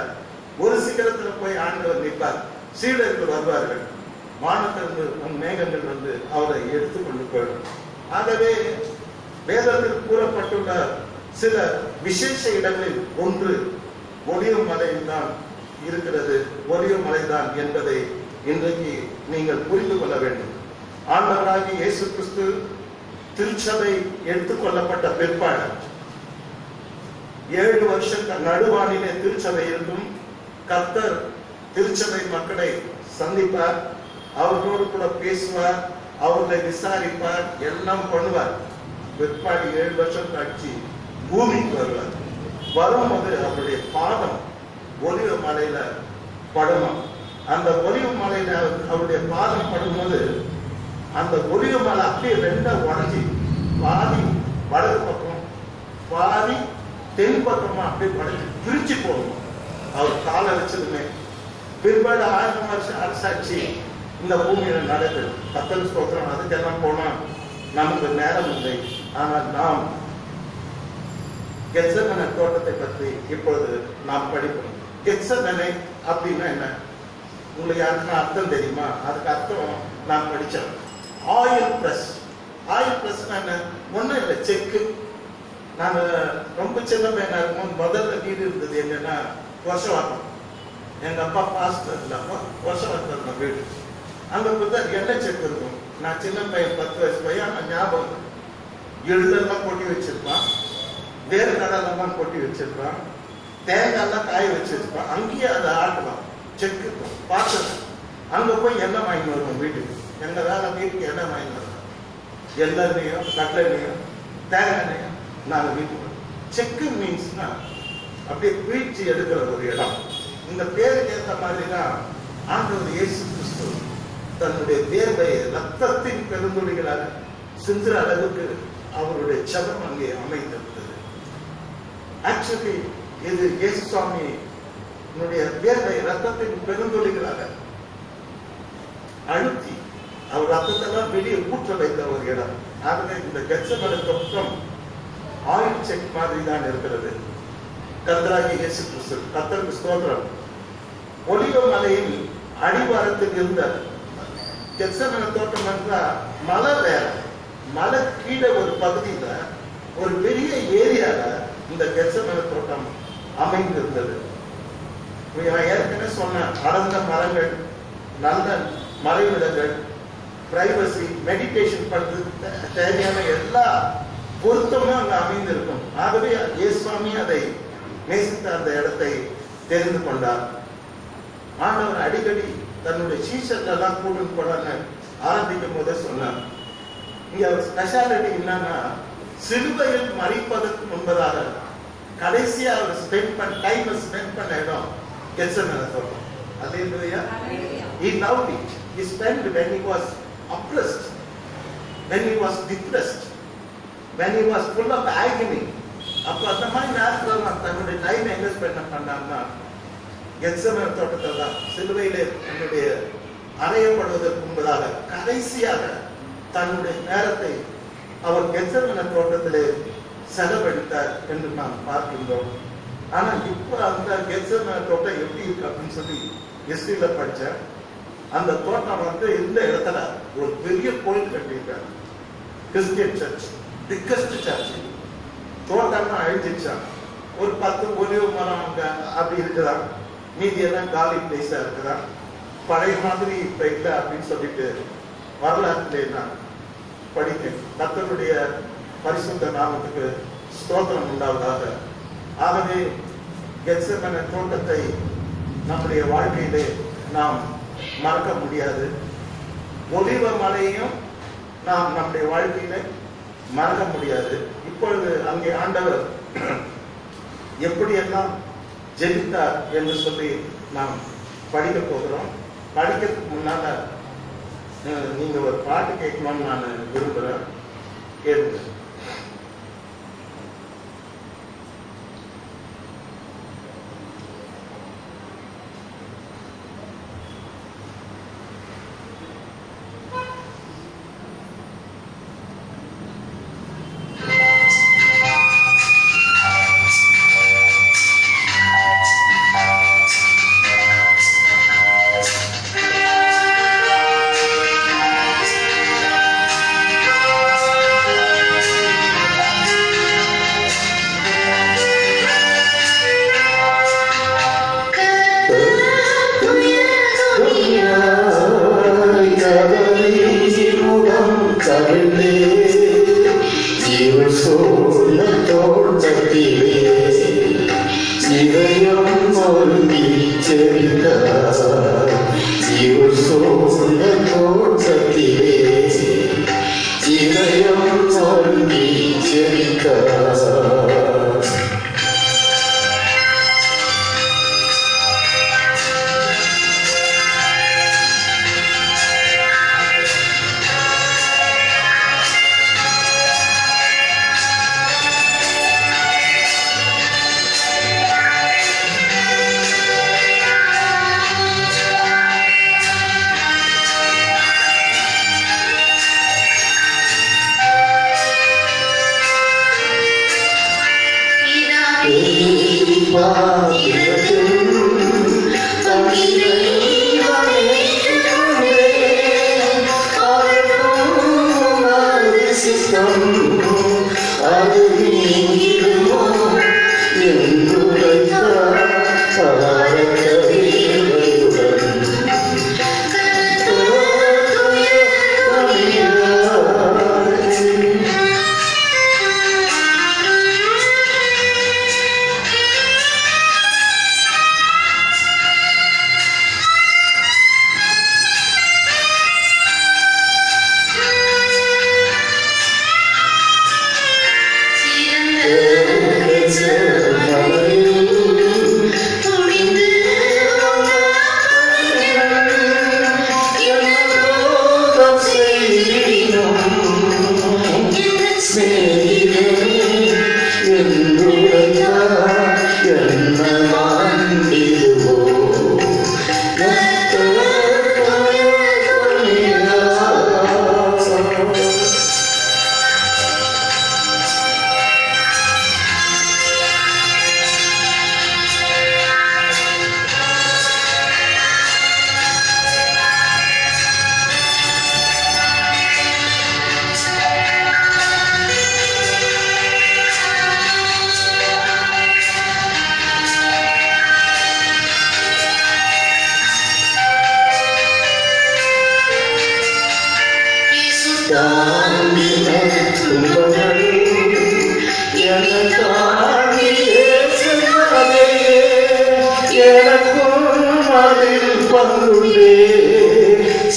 ஒரு சிகரத்துல போய் ஆண்டவர் நிற்பார். சீடர்கள் வருவார்கள். வானத்திலிருந்து மேகங்கள் வந்து அவரை எடுத்துக்கொண்டு போயிடும். ஆகவே வேதத்தில் கூறப்பட்டுள்ள சில விசேஷ இடங்களில் ஒன்று ஒலிவ மலையில் தான் இருக்கிறது. ஒலிவ மலைதான் என்பதை இன்றைக்கு நீங்கள் புரிந்து கொள்ள வேண்டும். ஆண்டவராகிய இயேசு கிறிஸ்து திருச்சபை எடுத்துக்கொள்ளப்பட்ட பிற்பாடு 7 வருஷம் நடுவானிலே திருச்சபை இருக்கும். கர்த்தர் திருச்சபை மக்களை சந்திப்பார், அவர்களோடு கூட பேசுவார், அவர்களை விசாரிப்பார், எல்லாம் பண்ணுவார். பிற்பாடு 7 வருஷம் கழிச்சு பூமிக்கு வருவார். வரும்போது அவருடைய பாதம் ஒலிவ மலையில படுமா. அந்த ஒலிவ மலையில அவருடைய பாதம் படும்போது அந்த ஒலிவ மலை அப்படியே 2 உடஞ்சி பாதி வடது பக்கம் பாதி தென் பக்கமா அப்படியே உடஞ்சி பிரிச்சு போகணும். அவர் காலை வச்சதுமே பிற்பாடு 1000 வருஷம் அரசாட்சி இந்த பூமியில நடக்குது. கர்த்தர் ஸ்தோத்திரம். அதுக்கெல்லாம் போனா நமக்கு நேரம் இல்லை. ஆனால் நாம் கெத்செமனே தோட்டத்தை பற்றி இப்பொழுது நாம் படிப்போம். கெத்செமனே அப்படின்னா என்ன? உங்களுக்கு யாருக்குன்னா அர்த்தம் தெரியுமா? அதுக்கு அர்த்தம் நான் படிச்சேன். Oil press. ஆயில் பிரஸ்னா என்ன? ஒன்றும் இல்லை, செக்கு. நான் ரொம்ப சின்ன பையனா இருக்கும்போது முதல்ல வீடு இருந்தது என்னன்னா வருஷவாக்கம். எங்க அப்பா பாஸ்டர் இல்லாம வருஷவாக்கம் இருந்த வீடு. அங்க பார்த்தா எண்ணெய் செக்கு இருக்கும். நான் சின்ன பையன் 10 வயசு பையன். நான் ஞாபகம் எள்ளெல்லாம் கொட்டி வச்சிருப்பான், வேறு கடலெல்லாம் கொட்டி வச்சிருப்பான், தேங்காய்லாம் காய வச்சிருப்பான். அங்கேயே அதை ஆட்டுவான். செக்கு பார்த்து அங்க போய் எண்ணெய் வாங்கி வருவோம் வீட்டுக்கு. எங்களால வீட்டுக்கு என்ன வாங்கி வரலாம், எண்ணெயும் கடலையும் தேங்காயும் நாங்க வீட்டுக்கு செக்கு மீன்ஸ்னா அப்படியே பீழ்ச்சி எடுக்கிற ஒரு இடம். இந்த பேருக்கு ஏற்ற மாதிரி தான் ஆண்டவர் இயேசு கிறிஸ்து தன்னுடைய தேர்வை ரத்தத்தின் பெருந்துளிகளாக சிந்துற அளவுக்கு அவருடைய ஜபம் அங்கே அமைந்திருந்தது. ஆக்சுவலி இது இயேசு சுவாமி தேர்வை ரத்தத்தின் பெருந்துளிகளாக அழுத்தி அவர் ரத்தத்தெல்லாம் வெளியே ஊற்ற வைத்த ஒரு இடம். ஆகவே இந்த கெத்செமனே தோட்டம் ஆயில் செக் மாதிரி தான் இருக்கிறது. கர்த்தராகிய இயேசு கிறிஸ்து, கர்த்தருக்கு ஸ்தோத்திரம், ஒலிவ மலையின் அடிவாரத்தில் இருந்த கெத்செமனே தோட்டம் என்றால் மலை வேற, மலை கீழே ஒரு பகுதியில ஒரு பெரிய ஏரியால இந்த கெத்செமனே தோட்டம் அமைந்திருந்தது. ஏற்கனவே சொன்ன அடர்ந்த மரங்கள், நல்ல மறைவிடங்கள், பிரைவசி, மெடிடேஷன் பண்றது தேவையான எல்லா பொருத்தமும் அங்க அமைந்திருக்கும். ஆகவே இயேசுவாமி அதை நேசித்த அந்த இடத்தை தெரிந்து கொண்டார். ஆண்டவர் அடிக்கடி தன்னுடைய சீஷர்கள் எல்லாம் கூடும் கொள்ள ஆரம்பிக்கும் போதே சொன்னார். இங்க ஸ்பெஷாலிட்டி என்னன்னா, சிலுவையில் மறிப்பதற்கு முன்பதாக கடைசியா அவர் ஸ்பெண்ட் பண்ண இடம் கெத்செமனே தோட்டம். அல்லேலூயா. He loved it. He spent when he was oppressed, when he was depressed, when he was full of agony. அப்ப அந்த மாதிரி நேரத்தில் நான் தன்னுடைய டைம் எங்க ஸ்பெண்ட் பண்ணான்னா கெத்செமனே தோட்டத்தில் தான். சிலுவையிலே தன்னுடைய அறையப்படுவதற்கு முன்பதாக கடைசியாக தன்னுடைய நேரத்தை அவர் கெத்செமனே தோட்டத்திலே செலவழித்தார் என்று நாம் பார்க்கின்றோம். ஆனா இப்ப அந்த கெத்செமனே தோட்டம் எப்படி இருக்கு அப்படின்னு சொல்லி ஹிஸ்டரியில படிச்சேன். அந்த தோட்டம் இந்த இடத்துல ஒரு பெரிய கோயில் கட்டியிருக்காங்க, கிறிஸ்டியன் சர்ச், பிக்கஸ்ட் சர்ச். தோட்டம்னா அழிஞ்சிச்சான். ஒரு 10 ஒலிவ மரம் அங்க அப்படி இருக்குதான், மீதி எல்லாம் காலி பிளேஸா இருக்குதான். பழைய மாதிரி இப்ப இல்லை அப்படின்னு சொல்லிட்டு வரலாற்றுல நான் படித்தேன். கர்த்தருடைய பரிசுத்த நாமத்துக்கு ஸ்தோத்திரம் உண்டாவதாக. ஆகவே கெத்செமனே தோட்டத்தை நம்முடைய வாழ்க்கையிலே நாம் மறக்க முடியாது. ஒலிவ மலையையும் நாம் நம்முடைய வாழ்க்கையில மறக்க முடியாது. இப்பொழுது அங்கே ஆண்டவர் எப்படியெல்லாம் ஜெபித்தார் என்று சொல்லி நாம் படிக்க போகிறோம். படிக்கிறதுக்கு முன்னால நீங்க ஒரு பாட்டு கேட்கணும்னு நான் விரும்புகிறேன். கேளுங்க.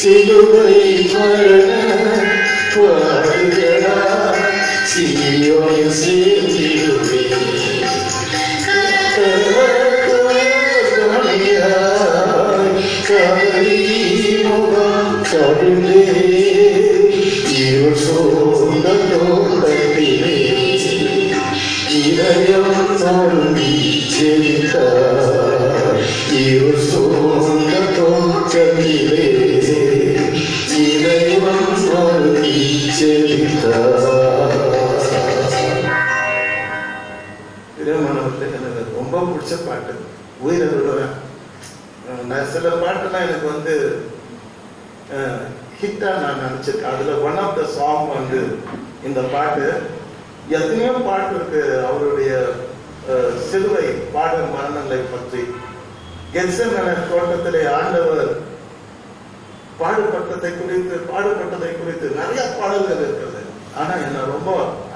சிலுவை மரண பாடுகளா சியோனை சேர்ந்திடுவே கவலை முகம் கவிழ்ந்தே இவர் சோழ தோட்டத்திலே இதயம் நம்பி செழித்தார் இவர் சோழ தோட்டத்திலே இதயம் நம்பி செழித்தார். எனக்கு ரொம்ப பிடிச்ச பாட்டு உயிரை விடுவேன். நான் சில பாட்டுலாம் எனக்கு வந்து ஹிட்டா நான் நினைச்சிருக்கேன். அதுல ஒன் ஆஃப் த சாங் வந்து இந்த பாட்டு. எத்தனையோ பாட்டு இருக்கு அவருடைய சிலுவை பாடல் மரணங்களை பற்றி. கெத்செமனே தோட்டத்திலே ஆண்டவர் பாடுபட்டதை குறித்து நிறைய பாடல்கள் இருக்கிறது. ஆனா என்ன ரொம்ப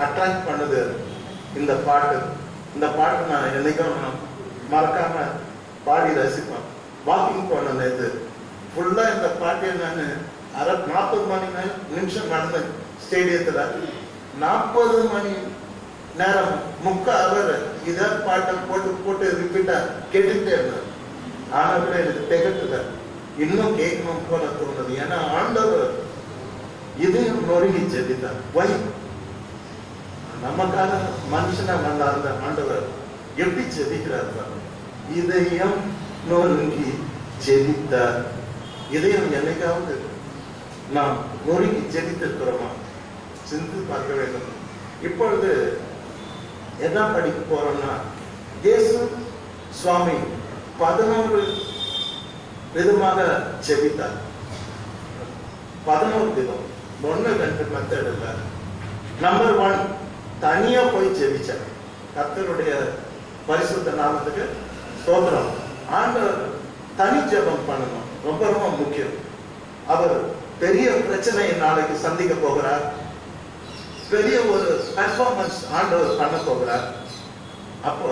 அட்ராக்ட் பண்ணுது இந்த பாட்டு. இந்த பாட்டு நான் என்னைக்கும் மறக்காம பாடி ரசிப்பேன். வாக்கிங் போன நேற்று ஃபுல்லா இந்த பாட்டை நான் 40 நிமிஷம் நடந்தேன் ஸ்டேடியத்துல. 40 மணி நேரம் அவர் இத பாட்டை போட்டு ரிப்பீட்டா கேட்டுட்டே இருந்தார். ஆனா கூட எனக்கு திகட்டுல இன்னும் கேட்கணும் போல தோணுது. ஏன்னா ஆண்டவர் இதையும் நொறுங்கி ஜெபித்தார். வை நமக்காக மனுஷனா வந்த அந்த ஆண்டவர் எப்படி ஜெபிக்கிறார்? இதையும் நொறுங்கி ஜெபித்தார். இதையும் என்னைக்காவது நாம் நொறுங்கி ஜெபித்திருக்கிறோமா? சிந்து பார்க்க வேண்டும். இப்பொழுது என்ன படிக்க போறோம்னா, இயேசு சுவாமி 11 விதமாக ஜெபித்தார். 11 விதம், 1-2 மெத்தட் இல்ல. நம்பர் 1, தனியா போய் ஜெபிச்சார். கர்த்தருடைய பரிசுத்த நாமத்துக்கு ஸ்தோத்திரம். ஆண்டவர் தனி ஜெபம் பண்ணணும், ரொம்ப ரொம்ப முக்கியம். அவர் பெரிய பிரச்சனையை நாளைக்கு சந்திக்க போகிறார். பெரிய ஒரு பெர்ஃபார்மன்ஸ் ஆண்டவர் பண்ண போகிறார். அப்போ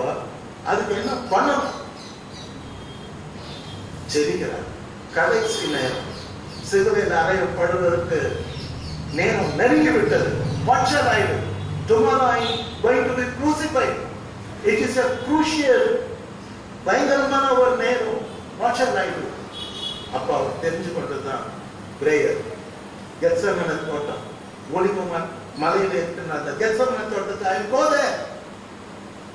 அதுக்கு என்ன பண்ணணும்? ஜெபிக்கிறார். கடைசி நேரம், சிலுவையில் அறையப்படுவதற்கு நேரம் நெருங்கி விட்டது. What shall I do? Tomorrow I am going to be crucified. It is a crucial, பயங்கரமான ஒரு நேரம். What shall I do? அப்போ அவர் தெரிஞ்சு கொண்டதுதான் பிரேயர். கெத்செமனே தோட்டம், ஒலிவ மலையில இருக்கிற அந்த கெத்செமனே தோட்டத்தை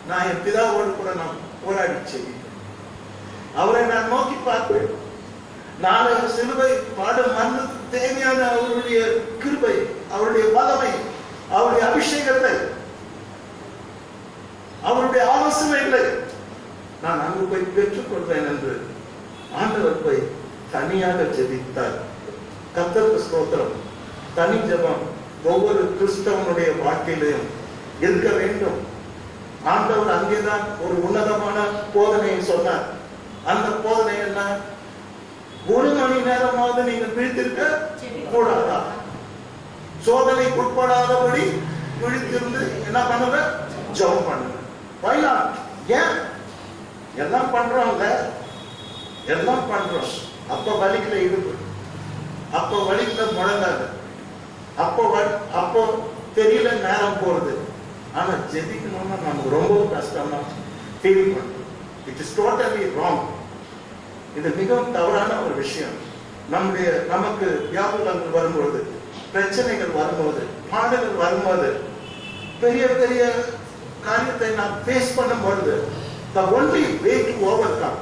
நான் என் பிதாவோடு கூட நான் போராடி செய்வேன். அவரை நான் நோக்கி பார்ப்பேன். நாளை சிலுவை பாடும் மரணத்துக்கு தேவையான அவருடைய கிருபை, அவருடைய வல்லமை, அவருடைய அபிஷேகத்தை, அவருடைய ஆலோசனைகளை நான் அங்கு போய் பெற்றுக் கொள்வேன் என்று ஆண்டவர் போய் தனியாக ஜெபித்தார். கர்த்தருக்கு ஸ்தோத்திரம். தனி ஜெபம் ஒவ்வொரு கிறிஸ்தவனுடைய வாழ்க்கையிலையும் இருக்க வேண்டும். ஆண்டவர் அங்கேதான் ஒரு உன்னதமான போதனையை சொன்னார். அந்த போதனை என்ன? 1 மணி நேரமாவது நீங்கள் விழித்திருக்க கூடாதா? சோதனைக்கு உட்படாதபடி விழித்திருந்து என்ன பண்ணுங்க? ஜெபம் பண்ணுங்க. வைனா ஏன் எல்லாம் பண்றோம்ல, எல்லாம் பண்றோம். அப்ப வலிக்கல இடுப்பு, அப்போ வலிக்கல முழங்காது, அப்போ தெரியல நேரம் போறது, ஆனா ஜெபிக்கணும்னா நமக்கு ரொம்ப கஷ்டமா ஃபீல் பண்ணும். It is totally wrong. இது மிகவும் தவறான ஒரு விஷயம். நமக்கு வியாபுலங்கள் வரும்போது, பிரச்சனைகள் வரும்போது, பாடுகள் வரும்போது, பெரிய பெரிய காரியத்தை நாம் ஃபேஸ் பண்ணும் பொழுது, the only way to overcome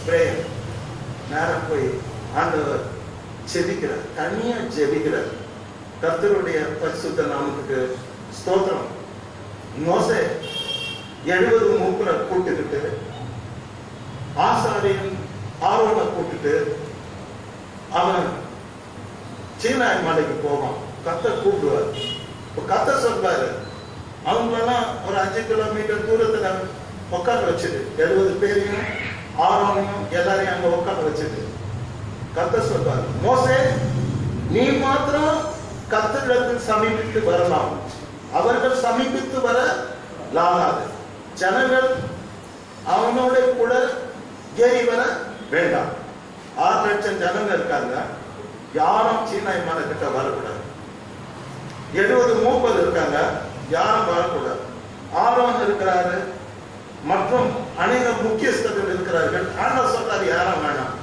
prayer. நேரம் போய் ஆண்டவர் ஜெபிக்கிறார், தனியா ஜெபிக்கிறார். கர்த்தருடைய பரிசுத்த நாமத்துக்கு ஸ்தோத்திரம். மோசே 70 மூப்பரை கூட்டுக்கிட்டு, ஆசாரியன் ஆரோனை கூட்டுட்டு அவன் சீனாய் மலைக்கு போவான். கர்த்தர் கூப்பிடுவார். கர்த்தர் சொல்றாரு, அவங்களெல்லாம் ஒரு 5 கிலோமீட்டர் தூரத்துல உட்கார வச்சுட்டு, 70 பேரையும் ஆரோனையும் எல்லாரையும் அங்க உட்கார வச்சுட்டு கர்த்தர் சொல்றாரு, மோசே நீ மாத்திரம் கர்த்தரிடத்தில் சமீபித்து வரலாம், அவர்கள் சமீபித்து வர லாகாது. ஜனங்கள் அவனோட கூட ஏறி வர வேண்டாம். 6 லட்சம் ஜனங்கள் இருக்காங்க, யாரும் சீனாய் மலை கிட்ட வரக்கூடாது. 70 மூப்பர் இருக்காங்க, யாரும் வரக்கூடாது. ஆரோன் இருக்கிறாரு, மற்றும் அநேக முக்கியஸ்தர்கள் இருக்கிறார்கள். ஆண்டவர் சொல்றாரு, யாரும் வேணாம்,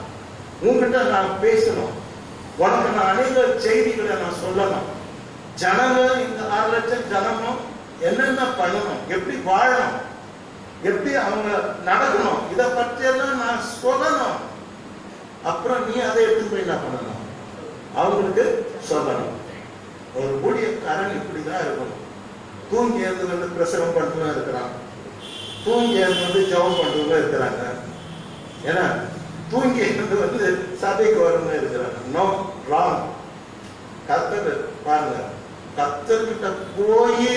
உங்ககிட்ட நான் பேசணும், உனக்கு நான் அநேக செய்திகளை நான் சொல்லணும். ஜனங்கள், இந்த 6 லட்சம் ஜனமும் என்னென்ன பண்ணணும், எப்படி வாழணும், எப்படி அவங்க நடக்கணும், இதை பற்றியெல்லாம் நான் சொல்லணும். அப்புறம் நீ அதை எடுத்து போய் என்ன பண்ணணும், அவங்களுக்கு சொல்லணும். ஒரு ஊழியக்காரன் இப்படிதான் இருக்கணும். தூங்கி எழுந்து வந்து பிரசவம் பண்ணுறவங்க இருக்கிறாங்க, தூங்கி எழுந்து வந்து ஜெபம் பண்ணுறவங்க இருக்கிறாங்க, ஏன்னா தூங்கி எழுந்து வந்து சபைக்கு வரவங்க இருக்கிறாங்க. No, wrong. கர்த்தர் பாருங்க, கர்த்தர்கிட்ட போய்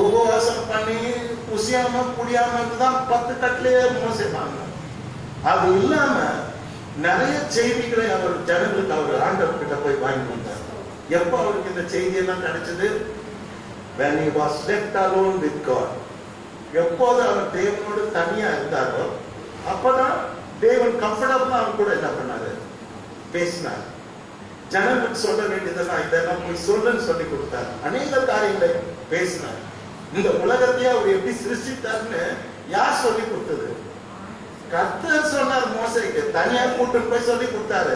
உபவாசம் பண்ணி குசியாம குடியாம தான் 10 கட்டிலேயே மோசிப்பாங்க. அது இல்லாம நிறைய செய்திகளை அவர் ஜனங்களுக்கு அவர் ஆண்டவர் கிட்ட போய் வாங்கி வந்தார். எப்ப அவருக்கு இந்த செய்தி எல்லாம் கிடைச்சது? when he was left alone with God. எப்போது அவர் தேவனோடு தனியா இருந்தாரோ அப்பதான் தேவன் கம்ஃபர்டபுளா அவர் கூட என்ன பண்ணாரு, பேசினார். ஜனங்களுக்கு சொல்ல வேண்டியதெல்லாம் இதெல்லாம் போய் சொல்லுன்னு சொல்லி கொடுத்தார். அநேக காரியங்களை பேசினார். இந்த உலகத்தையே அவர் எப்படி சிருஷ்டித்தார்னு யார் சொல்லி கொடுத்தது? கர்த்தர் சொன்னார் மோசேக்கு, தனியா கூட்டு போய் சொல்லி கொடுத்தாரு.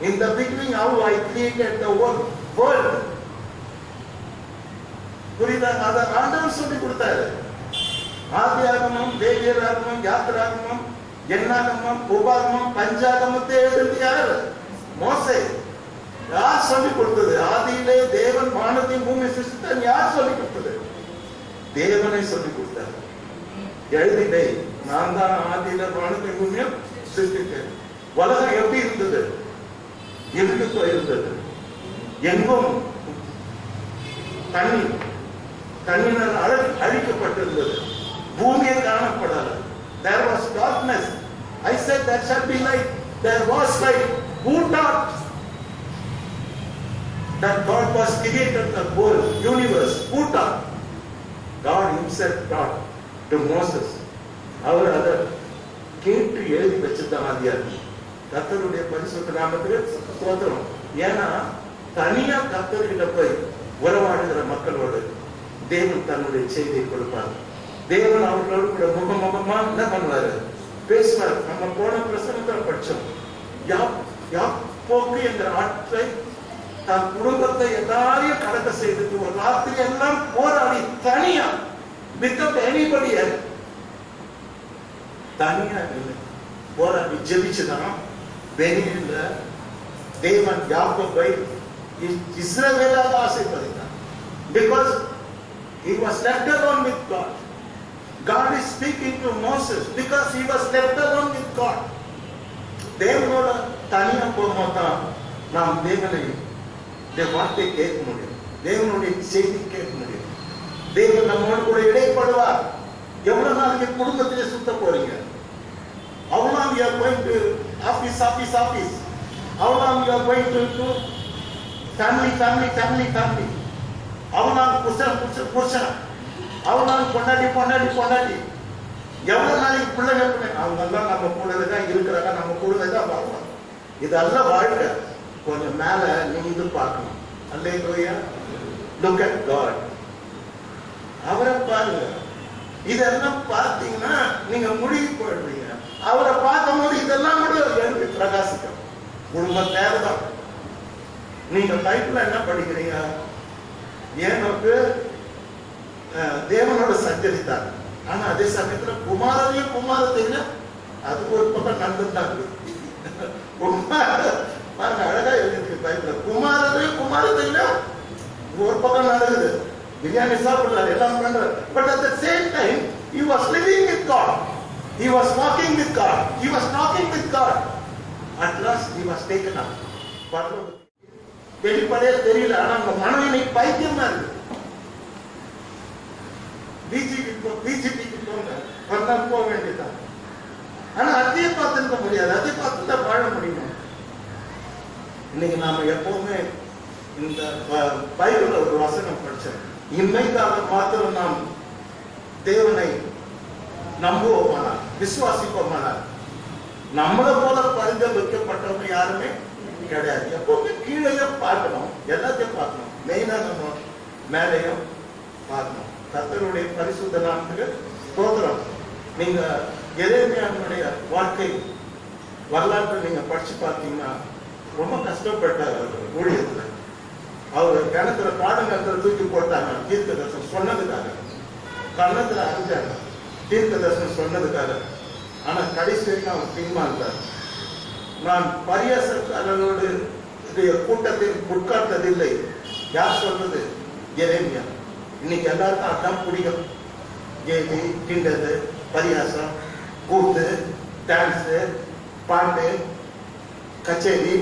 In the beginning how I created the world. புரியுதா? அதை ஆண்டவர் சொல்லி கொடுத்தாரு. ஆதியாகமம், லேவியராகமம், யாத்திராகமம், எண்ணாகமம், உபாகமம், பஞ்சாகமத்தை எழுதி யார்? மோசே. யார் சொல்லி கொடுத்தது? ஆதியிலே தேவன் வானத்தையும் பூமி சிருஷ்டித்தார். யார் சொல்லி கொடுத்தது? தேவனை சொல்லி கொடுத்தார். எழுதிலே, நான் தான் ஆதியில வானத்தையும் பூமியும் சிருஷ்டித்தேன். உலகம் எப்படி இருந்தது? இருண்டு போயிருந்தது. எங்கும் தண்ணினால் அழிக்கப்பட்டிருந்தது. பூமியை காணப்படாது. There was darkness. I said there shall be light. There was light. Who taught that God was created the whole universe? Who taught? God himself taught to Moses. அவர் அதை கேட்டு எழுதி வச்சிருந்தாங்க ஆதியாகமம். கர்த்தருடைய பரிசுத்த நாமத்துக்கு ஸ்தோத்திரம். ஏன்னா தனியா கர்த்தர்கிட்ட போய் உறவாடுகிற மக்களோடு தேவன் தன்னுடைய செய்தியை கொடுப்பார். தேவன் அவர்களோடு கூட முகமுகமா என்ன பண்ணுவாரு, பேசுவார். நம்ம போன பிரசனத்தில் படிச்சோம், யாப்போக்கு என்ற ஆற்றை தன் குடும்பத்தை எல்லாரையும் கடக்க செய்துட்டு ஒரு ராத்திரி எல்லாம் போராடி தனியா without anybody else தனியா போராடி ஜெபிச்சுதான் வெளியில தேவன் யாக்கோபை இஸ்ரவேலாக ஆசீர்வதித்தார். Because he was left alone with God. God is speaking to Moses because he was left alone with God. தேவனோட தனியா போகும்போதுதான் நாம் தேவனை வார்த்தை கேட்க முடியும், தேவனுடைய செய்தி கேட்க முடியும். தேவன் நம்மோடு கூட இடைப்படுவார். எவ்வளவு நாளைக்கு குடும்பத்திலே சுத்த போறீங்க? How long you are going to office? How long you are going to family? How long புருஷன்? How long பொண்டாட்டி? எவ்வளவு நாளைக்கு பிள்ளைங்க? அவங்க எல்லாம் நம்ம கூடதான் இருக்கிறாங்க, நம்ம கூடதான் வாழ்வாங்க. இதெல்லாம் வாழ்க்கை. கொஞ்சம் மேல நிமிந்து பார்க்கணும். அல்லேலூயா. Look at God. இதெல்லாம் பார்த்தீங்கன்னா நீங்க முழுகி போயிடுவீங்க. அவரை பார்க்கும்போது இதெல்லாம் கூட எழுப்பி பிரகாசிக்கும். உங்க தேவைதான். நீங்க பைபிள்ல என்ன படிக்கிறீங்க? ஏனோக்கு தேவனோட சஞ்சரித்தார். ஆனா அதே சமயத்துல குமாரனையும் குமாரத்தையும் அது ஒரு பக்கம் நடந்துதான் பாருங்க, அழகா எழுதிருக்கு பைபிள்ல. குமாரனையும் குமாரத்தையும் ஒரு பக்கம் நடக்குது. பிரியாணி சாப்பிடுறாரு, எல்லாம் பண்றாரு. But at the same time, he was living with God. He was walking with God. He was talking with God. At last, he was taken up. வெளிப்படையா தெரியல. ஆனா உங்க மனம் இன்னைக்கு பைத்தியமா இருக்கு. பிஜேபிக்கு போங்க, வந்தா போக வேண்டியதான். ஆனா அதையே பார்த்துருக்க முடியாது. அதை பார்த்துட்டா வாழ முடியும். இன்னைக்கு நாம எப்பவுமே இந்த பைபிள்ல ஒரு வசனம் படிச்சோம். இன்மைக்காக மாத்திரம் நாம் தேவனை நம்புவோமானால், விசுவாசிப்போமானால், நம்மளை போல பரிந்துரைக்கப்பட்டவங்க யாருமே கிடையாது. எப்பவுமே கீழே பார்க்கணும், எல்லாத்தையும் பார்க்கணும். மெயினா நம்ம மேலையும் பார்க்கணும். கர்த்தருடைய பரிசுத்த நாமத்துக்கு ஸ்தோத்திரம். நீங்க எரேமியாவுடைய வாழ்க்கை வரலாற்றை நீங்க படிச்சு பார்த்தீங்கன்னா ரொம்ப கஷ்டப்பட்டார். அவர் ஊழியத்துல அவர் கிணத்துல பாடங்கத்துல தூக்கி போட்டாங்க தீர்க்க தரிசனம் சொன்னதுக்காக, கண்ணத்துல அறிஞ்சாங்க தீர்க்க தரிசனம் சொன்னதுக்காக. ஆனா கடைசி வரைக்கும் அவர் பின்வாண்டார். நான் பரியாசக்காரர்களோடு கூட்டத்தில் உட்கார்ந்ததில்லை. யார் சொல்றது? எரேமியா. இன்னைக்கு எல்லாருக்கும் அதான் பிடிக்கும். கேலி, கிண்டது, பரியாசம், கூத்து, டான்ஸு, பாட்டு, கச்சேரி,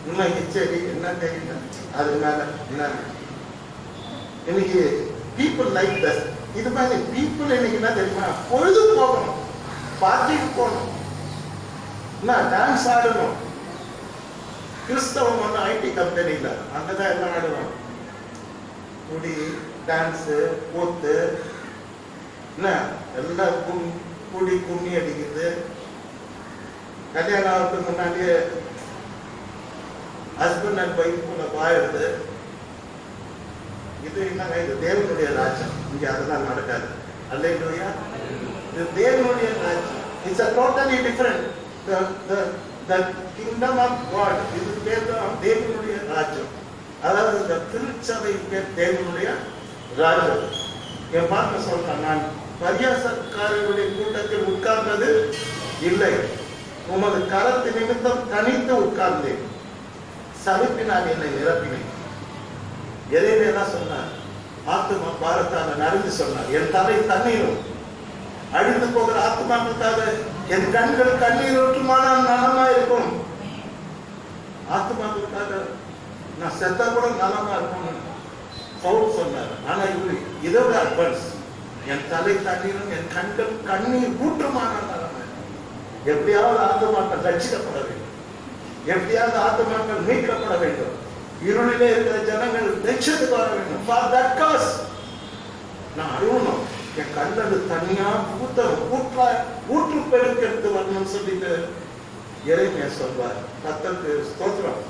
இன்னும் கச்சேரி என்ன தெரியல. அது மேல என்ன இன்னைக்கு பீப்புள் லைக் தட். இது மாதிரி பீப்புள் இன்னைக்கு என்ன தெரியுமா? பொழுது போகணும், பார்ட்டிக்கு போகணும், என்ன டான்ஸ் ஆடணும். கிறிஸ்தவம் வந்து ஐடி கம்பெனியில அங்கதான் எல்லாம் ஆடுவோம். குடி, டான்ஸு, கூத்து, என்ன எல்லாம் குடி கும்மி அடிக்குது. கல்யாணம் ஆகிறதுக்கு முன்னாடியே ஹஸ்பண்ட் அண்ட் ஒய்ஃப் கூட வாழுது. இது என்னங்க? இது தேவனுடைய ராஜ்யம். இங்க அதெல்லாம் நடக்காது. அல்லேலூயா. இது தேவனுடைய ராஜ்யம். It's a totally different. The kingdom of God. இது பேர் தான் தேவனுடைய ராஜ்யம். அதாவது இந்த திருச்சபை பேர் தேவனுடைய ராஜ்யம். என் பார்க்க சொல்றேன், நான் பரியாசக்காரர்களுடைய கூட்டத்தில் உட்கார்ந்தது இல்லை. உமது கரத்து நிமித்தம் தனித்து உட்கார்ந்தேன். சவிப்பினால் என்னை நிரப்பினேன். எரேமியா சொன்னார், ஆத்துமா பாரத்தான நறுந்து சொன்னார். என் தலை தண்ணீரும் அழிந்து போகிற ஆத்மாக்களுக்காக என் கண்கள் கண்ணீர் ஊற்றுமானால் நலமா இருக்கும். ஆத்மாக்களுக்காக நான் செத்தா கூட நலமா இருக்கும் பவுல் சொன்னார். ஆனா இவரு இதோட அட்வான்ஸ். என் தலை தண்ணீரும் என் கண்கள் கண்ணீர் ஊற்றுமானால் நலமா. எப்படியாவது ஆத்மாக்கள் ரட்சிக்கப்பட வேண்டும். எப்படியாவது ஆத்மாக்கள் மீட்கப்பட வேண்டும். இருளிலே இருக்கிற ஜனங்கள் லட்சத்துக்கு வர வேண்டும். For that cause நான் அழுவணும். என் கண்ணது தனியா ஊற்று பெருக்கு எடுத்து வரணும்னு சொல்லிட்டு எரேமியா சொல்வார். கர்த்தருக்கு ஸ்தோத்திரம்.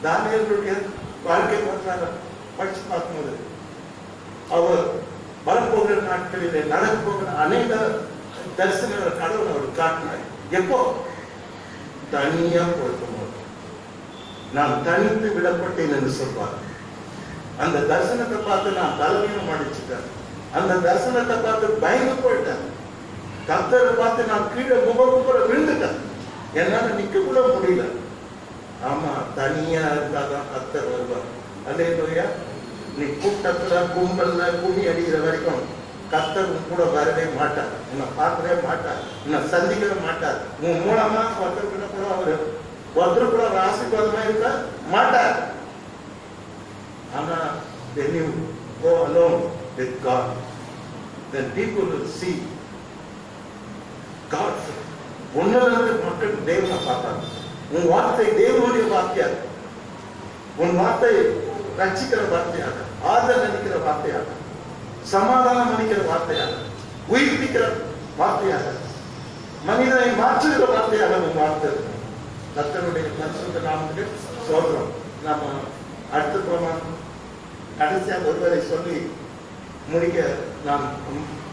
தானியேலுடைய வாழ்க்கை வரலாறு படிச்சு பார்க்கும்போது அவர் வரப்போகிற நாட்களிலே நடக்க போகிற அநேக தரிசனங்களை கடவுள் அவர் காட்டினார். எப்போ? தனியா போயிருக்கும்போது. நான் தனித்து விடப்பட்டேன் என்று சொல்வார். அந்த தரிசனத்தை பார்த்து நான் தலைவீனம் அடிச்சுட்டேன். அந்த தரிசனத்தை பார்த்து பயந்து போயிட்டேன். கர்த்தரை பார்த்து நான் கீழே முகமுறை விழுந்துட்டேன். என்னால நிக்க கூட முடியல. ஆமா, தனியா இருந்தாதான் கர்த்தர் வருவார். அல்லேலூயா. நீ கூட்டத்துல கும்பல்ல கும்மி அடிக்கிற வரைக்கும் கர்த்தர் கூட வரவே மாட்டார். உன்னை பார்க்கவே மாட்டார். உன்னை சந்திக்கவே மாட்டார். உன் மூலமா ஒருத்தர் கூட ஒரு ஆசீர்வாதமா இருக்க மாட்டார். ஆனா when you go alone with God, then people will see God. உன்னிலிருந்து மக்கள் தேவனை பார்ப்பாங்க. உன் வார்த்தை தேவனுடைய வார்த்தையாக, உன் வார்த்தை ரட்சிக்கிற வார்த்தையாக, ஆதரவு அளிக்கிற வார்த்தையாக, சமாதானம் அளிக்கிற வார்த்தையாக, உயிர்ப்பிக்கிற வார்த்தையாக, மனிதனை மாற்றுகிற வார்த்தையாக உன் வார்த்தை இருக்கும். கர்த்தருடைய பரிசுத்த நாமத்துக்கு ஸ்தோத்திரம். நாம அடுத்து போனோம். கடைசியாக ஒருவரை சொல்லி முடிக்க நான்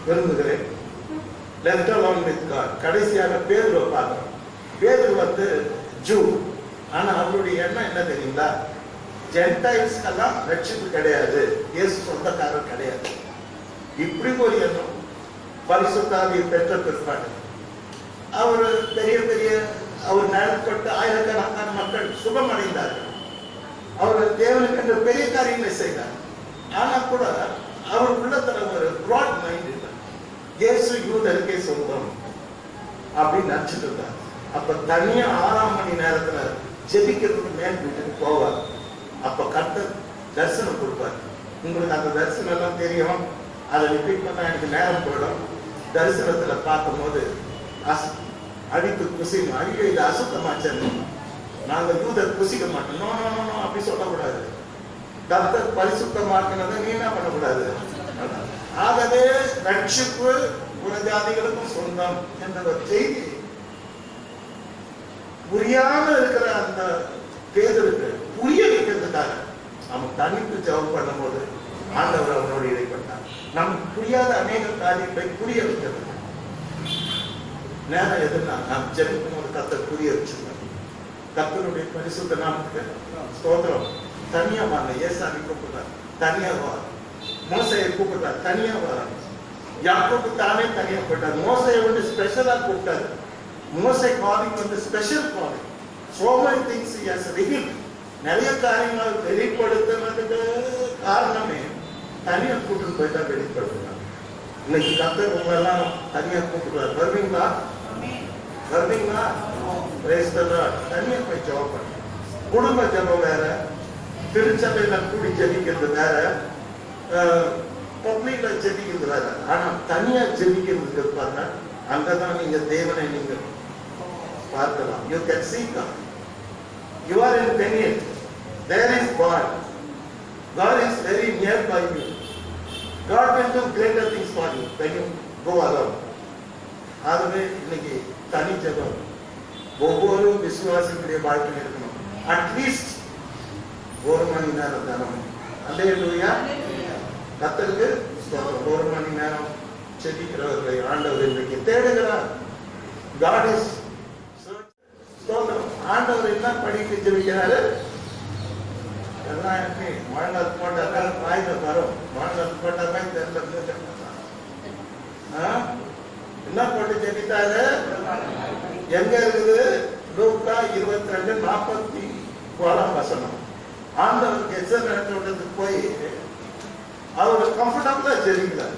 விரும்புகிறேன். Left along with God. கடைசியாக பேதுருவை பார்க்கிறோம். பேதுரு ஜூ. ஆனா அவருடைய எண்ணம் என்ன தெரியுங்களா? ஜென்டைல்ஸ்க்கெல்லாம் ரட்சிப்பு கிடையாது, இயேசு சொந்தக்காரர் கிடையாது. இப்படி ஒரு எண்ணம். பரிசுத்தாவியை பெற்ற பிற்பாடு அவர் பெரிய பெரிய அவர் நடத்தப்பட்ட ஆயிரக்கணக்கான மக்கள் சுகமடைந்தார்கள். அவர் தேவனுக்கு என்ற பெரிய காரியங்களை செய்தார். ஆனா கூட அவர் உள்ளத்துல ஒரு பிராட் மைண்ட் இல்லை. இயேசு யூதருக்கே சொந்தம் அப்படின்னு நினைச்சிட்டு இருந்தார். அப்ப தனியா 6ஆம் மணி நேரத்துல ஜெபிக்கிறதுக்கு மேல் வீட்டுக்கு போவார். அப்ப கர்த்தர் தரிசனம் கொடுப்பார். உங்களுக்கு அந்த தரிசனம் எல்லாம் தெரியும். அதை ரிப்பீட் பண்ணா எனக்கு நேரம் போயிடும். தரிசனத்துல பார்க்கும் போது அடித்து குசிங்க, ஐயோ இது அசுத்தமாச்சேன்னு. நாங்க யூதர் குசிக்க மாட்டோம். நோ நோ நோ அப்படி சொல்லக்கூடாது. கர்த்தர் பரிசுத்தமாக்கினதை நீ என்ன பண்ணக்கூடாது. ஆகவே ரட்சிப்பு புறஜாதிகளுக்கும் சொந்தம் என்ற ஒரு செய்தி புரியாம இருக்கிற அந்த பேதருக்கு புரிய வைக்கிறதுக்காக அவன் தனித்து ஜெபம் பண்ணும் போது ஆண்டவர் அவனோடு இடைப்பட்டார். நமக்கு புரியாத அநேக காரியங்களை புரிய வைக்கிறது. நேரம் எதுனா நாம் ஜெபிக்கும் போது கர்த்தர் புரிய வச்சிருந்தார். கர்த்தருடைய பரிசுத்த நாமத்துக்கு ஸ்தோத்திரம். தனியா வாங்க. ஏசாமி கூப்பிட்டார், தனியா வா. மோசையை கூப்பிட்டார், தனியா வா. யாக்கோபு தானே தனியா போயிட்டார். மோசையை ஸ்பெஷலா கூப்பிட்டார். மோசை calling special calling. So many things he has revealed. நிறைய காரியங்கள் வெளிப்படுத்தினதுக்கு காரணமே தனியா கூப்பிட்டு போயிட்டா வெளிப்படுத்துறாங்க. இன்னைக்கு கர்த்தர் உங்களெல்லாம் தனியா கூப்பிடுறாரு. வருவீங்களா? வருவீங்களா? Praise the Lord. தனியா போய் ஜெபம் பண்ணுங்க. குடும்ப ஜெபம் வேற, திருச்சபையில கூடி ஜெபிக்கிறது வேற, பப்ளிக்ல ஜெபிக்கிறது வேற. ஆனா தனியா ஜெபிக்கிறது பாருங்க, அங்கதான் நீங்க தேவனை நீங்க பார்க்கலாம். You can see God. You are in Peniel. There is God. God is very nearby you. God will do greater things for you when you go alone. ஆகவே இன்னைக்கு தனி ஜெபம் ஒவ்வொரு விசுவாசிகளுடைய வாழ்க்கையில் இருக்கணும். அட்லீஸ்ட் 1 மணி நேரம் தினமும். அல்லேலூயா. கர்த்தருக்கு ஸ்தோத்திரம். 1 மணி நேரம் செபிக்கிறவர்களை ஆண்டவர் இன்றைக்கு தேடுகிறார். God is ஸ்தோத்திரம். ஆண்டவர் என்ன படித்து ஜெபிக்கிறாரு? எல்லாம் எப்படி மழங்கால் போட்டாக்கா வாய்ந்த வரும். மழங்கால் போட்டாக்கா தெரியல. என்ன போட்டு ஜெபித்தாரு? எங்க இருக்குது? லூக்கா 22:40 ஆண்டவர் கெத்செமனே போய் அவர் கம்ஃபர்டபுளா ஜெபிக்கிறார்.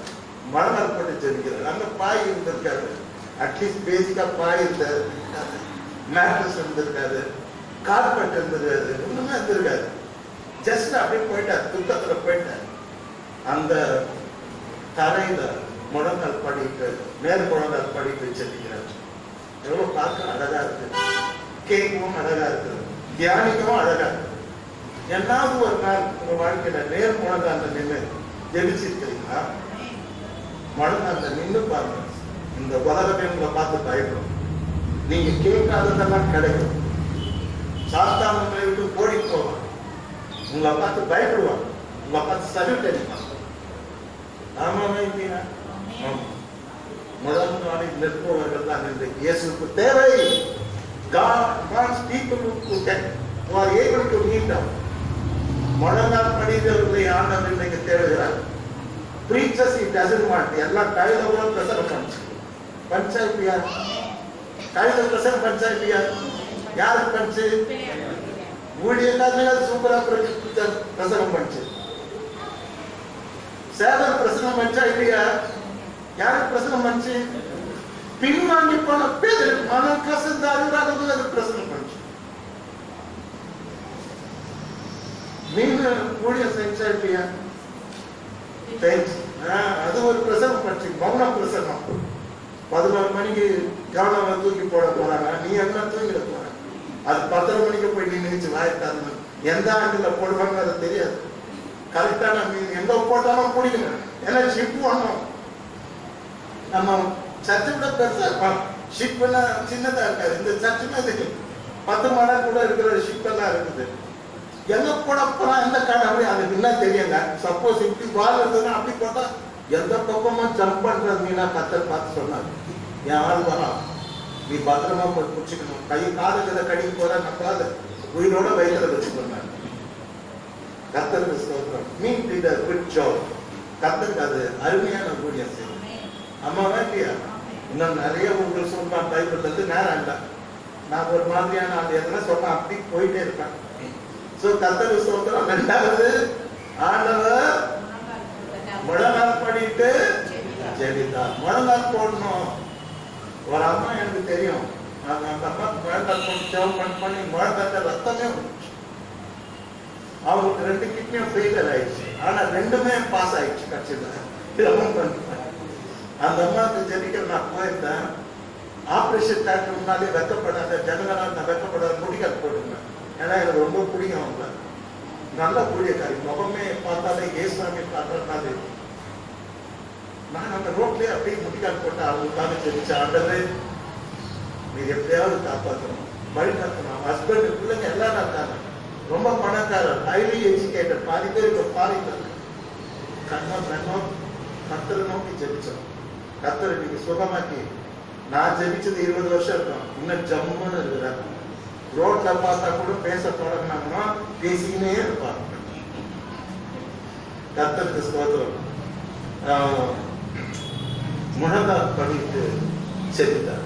மழங்கால் போட்டு ஜெபிக்கிறார். அங்க பாய் இருந்திருக்காரு. அட்லீஸ்ட் பேசிக்கா பாய் இருக்காது, மேட்ரஸ் இருந்திருக்காது, கார்பெட் இருந்திருக்காது, ஒண்ணுமே இருந்திருக்காது. ஜஸ்ட் அப்படியே போயிட்டார். துக்கத்துல போயிட்டார். அந்த தரையில முழங்கால் படிட்டு மேல் முழங்கால் படிட்டு செல்கிறார். எவ்வளவு பார்க்க அழகா இருக்கு. கேட்கவும் அழகா இருக்கு. தியானிக்கவும் அழகா இருக்கு. என்னாவது ஒரு நாள் உங்க வாழ்க்கையில நேர் முழங்கால நின்று ஜெபிச்சிருக்கிறீங்களா? முழங்கால நின்று பாருங்க. இந்த உலகத்தை உங்களை பார்த்து பயப்படும். நீங்க கேட்காததெல்லாம் கிடைக்கும். சாத்தான் உங்களை விட்டு ஓடி போவான். உங்களை பார்த்து பயப்படுவாங்க. உங்களை பார்த்து சல்யூட் அடிப்பாங்க. ஆமாமே இல்லையா? முதல் நாளில் நிற்பவர்கள் தான் இன்றைக்கு இயேசுவுக்கு தேவை. God wants people who are able to meet him. முழங்கால் படித்தவர்களை ஆண்டவர் இன்றைக்கு தேடுகிறார். Preachers he doesn't want. எல்லாம் கையில பிரசனம் பண்ணு. பஞ்சாயத்து யார்? கையில பிரசனம் பஞ்சாயத்து யார்? யாருக்கு பஞ்சு? ஊழியக்காரர்கள் சூப்பரா பிரசனம் பண்ணு. சேவர் பிரசனம் பண்ணா இல்லையா? யாருக்கு பிரசனம் பண்ணு? பின்வாங்கி போன பேர் மனம் கசந்த அறிவுறாக பிரசனம் பண்ணு. நீங்க ஊழியர் செஞ்சா இல்லையா? அது ஒரு பிரசனம் பண்ணு. மௌன பிரசனம். 11 மணிக்கு கவனம் தூக்கி போட போறாங்க. நீ என்ன தூக்கிட போற? அது 10 மணிக்கு போய் நீ நினைச்சு வாய்த்தாரு. எந்த ஆண்டுல போடுவாங்க அது தெரியாது. கரெக்டான மீன் எங்க போட்டாலும் பிடிக்கணும். ஏன்னா ஷிப் வேணும். நம்ம சர்ச்சை விட பெருசா இருப்பான். ஷிப்னா சின்னதா இருக்காது. இந்த சர்ச்சுமே 10 மணி கூட இருக்கிற ஷிப் எல்லாம் இருக்குது. எங்க போட போறான் எந்த காடு அப்படி அதுக்கு என்ன தெரியுங்க. சப்போஸ் இப்படி பால் இருந்ததுன்னா அப்படி போட்டா எந்த பக்கமும் ஜம்ப் பண்றது மீனா கத்தர் பார்த்து சொன்னாங்க, என் ஆள் வரான், நீ பத்திரமா போய் பிடிச்சிக்கணும், கை காதுல கடிக்கு போற நம்பாத உயிரோட வயிற்றுல வச்சுக்கணும். கத்தருக்கு ஸ்தோத்திரம். மீன் லீடர் குட் ஜாப். கத்தருக்கு அது அருமையான ஊழியம் செய்யும். ஆமாவா இல்லையா? இன்னும் நிறைய உங்களுக்கு சொல்றான் பைபிள் வந்து நேரம் இல்லை. நான் ஒரு மாதிரியான ஆள் எதுனா சொன்னா அப்படி போயிட்டே இருப்பேன். சோ கத்தருக்கு ஸ்தோத்திரம். ரெண்டாவது ஆண்டவர் முழங்கால் பண்ணிட்டு ஜெபித்தார். முழங்கால் போடணும். ஒரு அம்மா எனக்கு தெரியும், அந்த அம்மா முழங்கால் போட்டு ஜெபம் பண்ணி முழங்கால ரத்தமே அவங்களுக்கு 2 கிட்னியும் ஃபெயிலியர் ஆயிடுச்சு. ஆனா 2மே பாஸ் ஆயிடுச்சு கட்சியில. அந்த அம்மாவுக்கு ஜெபிக்க நான் போயிருந்தேன். ஆபரேஷன் தேட்டர் முன்னாலே வெக்கப்படாத ஜனங்களால் நான் வெக்கப்படாத முடிகள் போட்டுருந்தேன். ஏன்னா எனக்கு ரொம்ப பிடிக்கும் அவங்க. நல்ல ஊழியக்காரி, முகமே பார்த்தாலே ஏசுவாமி பார்க்கறதுனால நான் அந்த ரோட்லயே அப்படியே முடிக்கால் போட்டு அவங்களுக்காக ஜெபிச்சேன். ஆண்டவரே நீர் எப்படியாவது காப்பாற்றணும், வழி காத்தணும். ஹஸ்பண்ட் பிள்ளைங்க எல்லாரும் இருக்காங்க, ரொம்ப பணக்காரர், ஹைலி எஜுகேட்டட், பாதி பேர் இப்ப பாதிப்பு கண்ணம் கத்தரை நோக்கி ஜெபிச்சோம். கத்தரை நீங்க சுகமாக்கி, நான் ஜெபிச்சது 20 வருஷம் இருக்கும், இன்னும் ஜம்முன்னு இருக்கிறாங்க. ரோட்ல பார்த்தா கூட பேச தொடங்கினாங்கன்னா பேசினே இருப்பாங்க. கத்தருக்கு ஸ்தோத்திரம். முழங்கால் பண்ணிட்டு செபித்தார்.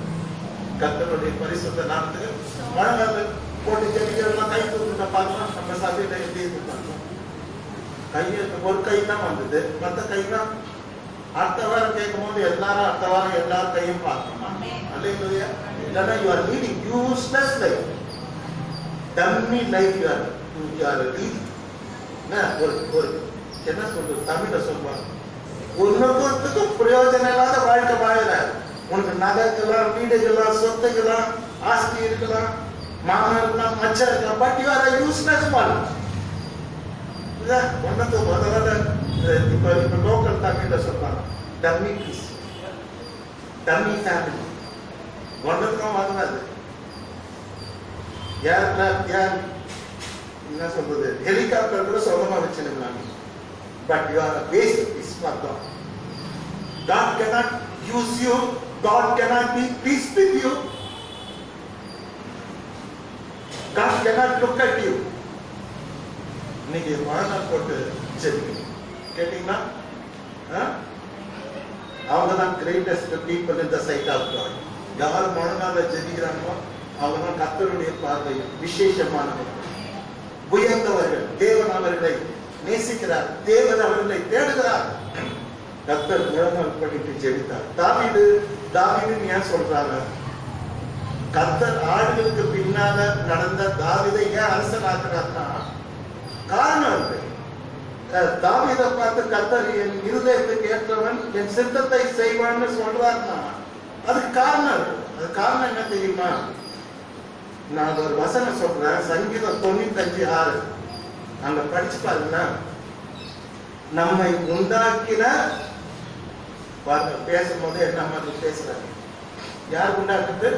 கத்தருடைய பரிசுத்த நாமத்துக்கு முழங்கால் போட்டு ஜெபிக்கிறதெல்லாம் கை தூக்கிட்ட பார்க்கலாம். நம்ம சபையில எப்படி இருப்பாங்க, கையை ஒரு கை தான் வந்தது, மற்ற கை தான் அடுத்த வாரம் கேட்கும் போது எல்லாரும் அடுத்த வாரம் எல்லாரும் கையும் பார்க்கணும். அல்லேலூயா. இல்லைன்னா you are leading useless life, dummy life you are leading. ஒரு என்ன சொல்றது தமிழ்ல சொல்லுவாங்க, ஒன்னுக்கும் பிரயோஜனம் இல்லாத வாழ்க்கை வாழல. உனக்கு நகைக்கலாம், வீடுகளாம், சொத்துக்கலாம், ஆஸ்தி இருக்கலாம், மாமன் இருக்கலாம், மச்சம் இருக்கலாம், but you are useless one. ஒன்னது முதல்ல இப்ப லோக்கல் தமிழ்ல சொல்றாங்க டம்மி பீஸ், டம்மி ஃபேமிலி. ஒன்றுக்கும் வராது. என்ன சொல்றது, ஹெலிகாப்டர் கூட சொந்தமா வச்சிருந்தாங்க. But you are waste piece for God. God cannot use you. God cannot be pleased with you. God cannot look at you. இன்னைக்கு வாழ்நாள் போட்டு சரி கேட்டீங்கன்னா அவங்க தான் greatest people in the sight of God. யார் மனநாள ஜெபிக்கிறாங்களோ அவங்க தான் கர்த்தருடைய பார்வையில் விசேஷமானவர்கள், உயர்ந்தவர்கள். தேவன் அவர்களை நேசிக்கிறார், தேவன் அவர்களை தேடுகிறார். கர்த்தர் முழங்கால் பண்ணிட்டு ஜெபித்தார். தாவீதுன்னு ஏன் சொல்றாங்க? கர்த்தர் ஆடுகளுக்கு பின்னால நடந்த தாவீதை ஏன் அரசனாக்குறாருன்னா காரணம் இருக்கு. தாவீதை பார்த்து கர்த்தர் என் இருதயத்துக்கு ஏற்றவன், என் சித்தத்தை செய்வான்னு சொல்றாருன்னா அதுக்கு காரணம் இருக்கு. அது காரணம் என்ன தெரியுமா? நான் ஒரு வசனம் சொல்றேன், சங்கீதம் 95:6 அங்க படிச்சு பாருங்க. நம்மை உண்டாக்கின பேசும்போது என்ன மாதிரி பேசுறாங்க? யார் உண்டாக்குது?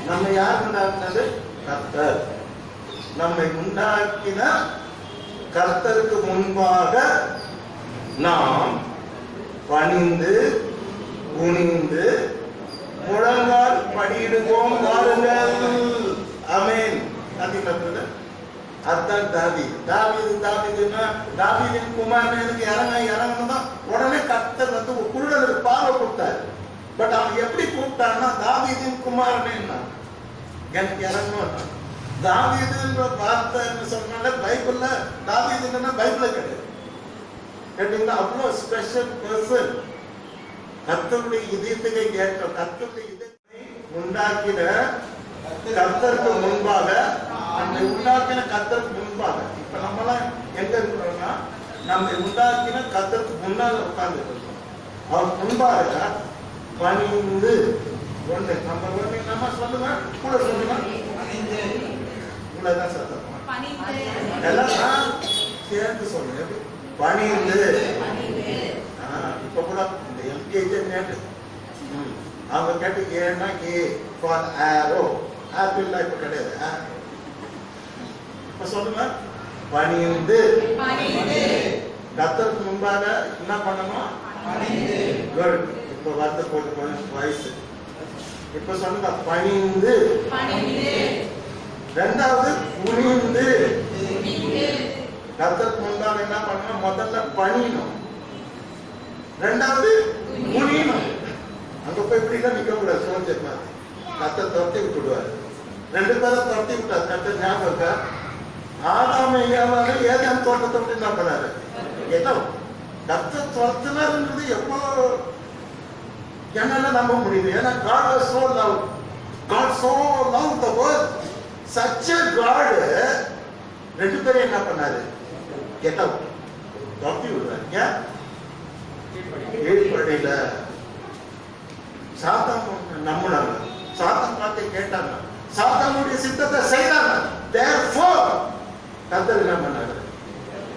நம்ம யார் உண்டாக்குனது? கர்த்தர். நம்மை உண்டாக்கின கர்த்தருக்கு முன்பாக நாம் பணிந்து குனிந்து முழங்கால் படியிடுவோம் வாருங்கள். ஆமென். அதுதான் தாவீதுன்னா தாவீதின் குமாரனுக்கு இறங்கணும். உடனே கர்த்தர் வந்து குருடனுக்கு பார்வை கொடுத்தாரு. பட் அவன் எப்படி கூப்பிட்டான்னா தாவீதின் குமாரன் எனக்கு இறங்கணும். தாவீதுன்ற வார்த்தை சொன்னால பைபிள்ல தாவீதுன்னா பைபிள்ல கிடையாது. கேட்டீங்கன்னா அவ்வளவு ஸ்பெஷல் பர்சன். கர்த்தருடைய இதயத்துக்கு ஏற்ற கர்த்தருடைய இதயத்தை உண்டாக்கின கர்த்தருக்கு முன்பாக, நம்மை உண்டாக்கின கர்த்தருக்கு முன்பாக. இப்ப நம்மளாம் எங்க இருக்கிறோம்னா நம்மை உண்டாக்கின கர்த்தருக்கு முன்னால உட்கார்ந்து இருக்கோம். அவர் முன்பாக பணிந்து ஒன்று நம்பர் 1 நம்ம சொல்லுங்க, கூட சொல்லுங்க, உங்களதான் சத்தம் எல்லாம் சேர்ந்து சொல்லுங்க. பணிந்து. இப்ப கூட இந்த எல்கேஜி நேட்டு அவங்க கேட்டு ஏன்னா ஏ ஃபார் ஆரோ, ஆப்பிள் இப்ப கிடையாது. இப்ப சொல்லுங்க, பணிந்து. கர்த்தருக்கு முன்பாக என்ன பண்ணணும்? குட். இப்ப வார்த்தை போட்டு வாய்ஸ். இப்ப சொல்லுங்க, பணிந்து. ரெண்டாவது குனிந்து. கர்த்தருக்கு முன்பாக என்ன பண்ணணும்? முதல்ல பணியணும், ரெண்டாவது குனியணும். அங்க போய் இப்படிலாம் நிக்க கூடாது. சோல்ஜர் மாதிரி கர்த்தர் துரத்தி விட்டுடுவாரு. ரெண்டு பேரும் துரத்தி விட்டார் கர்த்தர். ஞாபகம் இருக்கா? ஆதாம் ஏவாளும் ஏதேன் தோட்டத்தை விட்டு என்ன பண்ணாரு? ஏதோ கர்த்தர் துரத்தினாருன்றது எப்போ என்னால நம்ப முடியுது. ஏன்னா God was so loved. God so loved the world. Such a God. ரெண்டு பேரும் என்ன பண்ணாரு? கேட்டா துரத்தி விடுறாரு. ஏன்? கீழ்ப்படியில சாத்தான் நம்பினாங்க, சாத்தான் பார்த்து கேட்டாங்க, சாத்தானுடைய சித்தத்தை செய்தாங்க. Therefore கர்த்தர் என்ன பண்ணாரு?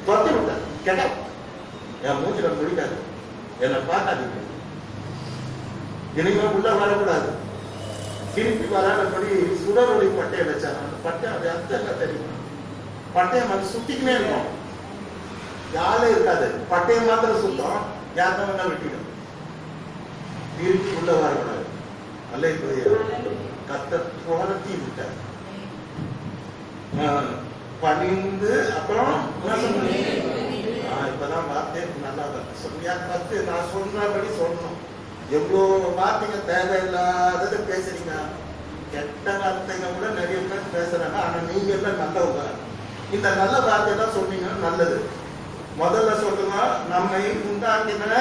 துரத்தி விட்டார். கேட்டா என் மூஞ்சில முடிக்காது, என்னை பார்க்காதீங்க, இனிமே உள்ள வரக்கூடாது. திருப்பி வராதபடி சுடரொளி பட்டையை வச்சாங்க. அந்த பட்டை அது அர்த்தம் என்ன தெரியுமா? பட்டையை வந்து சுத்திக்கினே இருக்கும், யாரும் இருக்காது. பட்டையை மாத்திரம் சுத்தம், யாருக்கும் வேணா வெட்டிடும். திருப்பி உள்ள வரக்கூடாது. அல்லேலூயா. கர்த்தர் துரத்தி விட்டார். பணிந்து. அப்புறம் இப்பதான் வார்த்தை நல்லா சொல்லியா? கத்து நான் சொல்றபடி சொல்லணும். எவ்வளவு வார்த்தைங்க தேவையில்லாதது பேசுறீங்க. கெட்ட வார்த்தைங்க கூட நிறைய பேர் பேசுறாங்க. ஆனா நீங்க எல்லாம் நல்லவங்க. இந்த நல்ல வார்த்தை தான் சொன்னீங்கன்னா நல்லது. முதல்ல சொல்லுங்க, நம்மை உண்டாக்கின,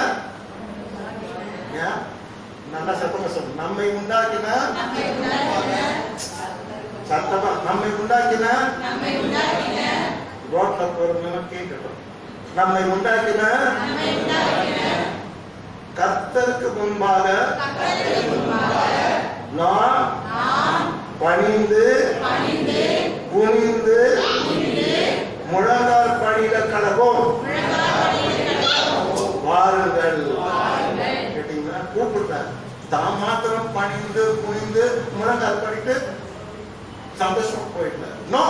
நல்லா சத்தமா சொல்லு, நம்மை உண்டாக்கின, சத்தமா நம்மை உண்டாக்கின, ரோட்ல போறவங்க கேட்கட்டும், நம்மை உண்டாக்கின கர்த்தருக்கு முன்பாக நாம் பணிந்து குனிந்து முழங்கால் படியில கடவோம். வாருங்கள். கேட்டீங்களா? கூப்பிட்டார். தான் மாத்திரம் பணிந்து குனிந்து முழங்கால் படிட்டு சந்தோஷமா போயிட்டார். No,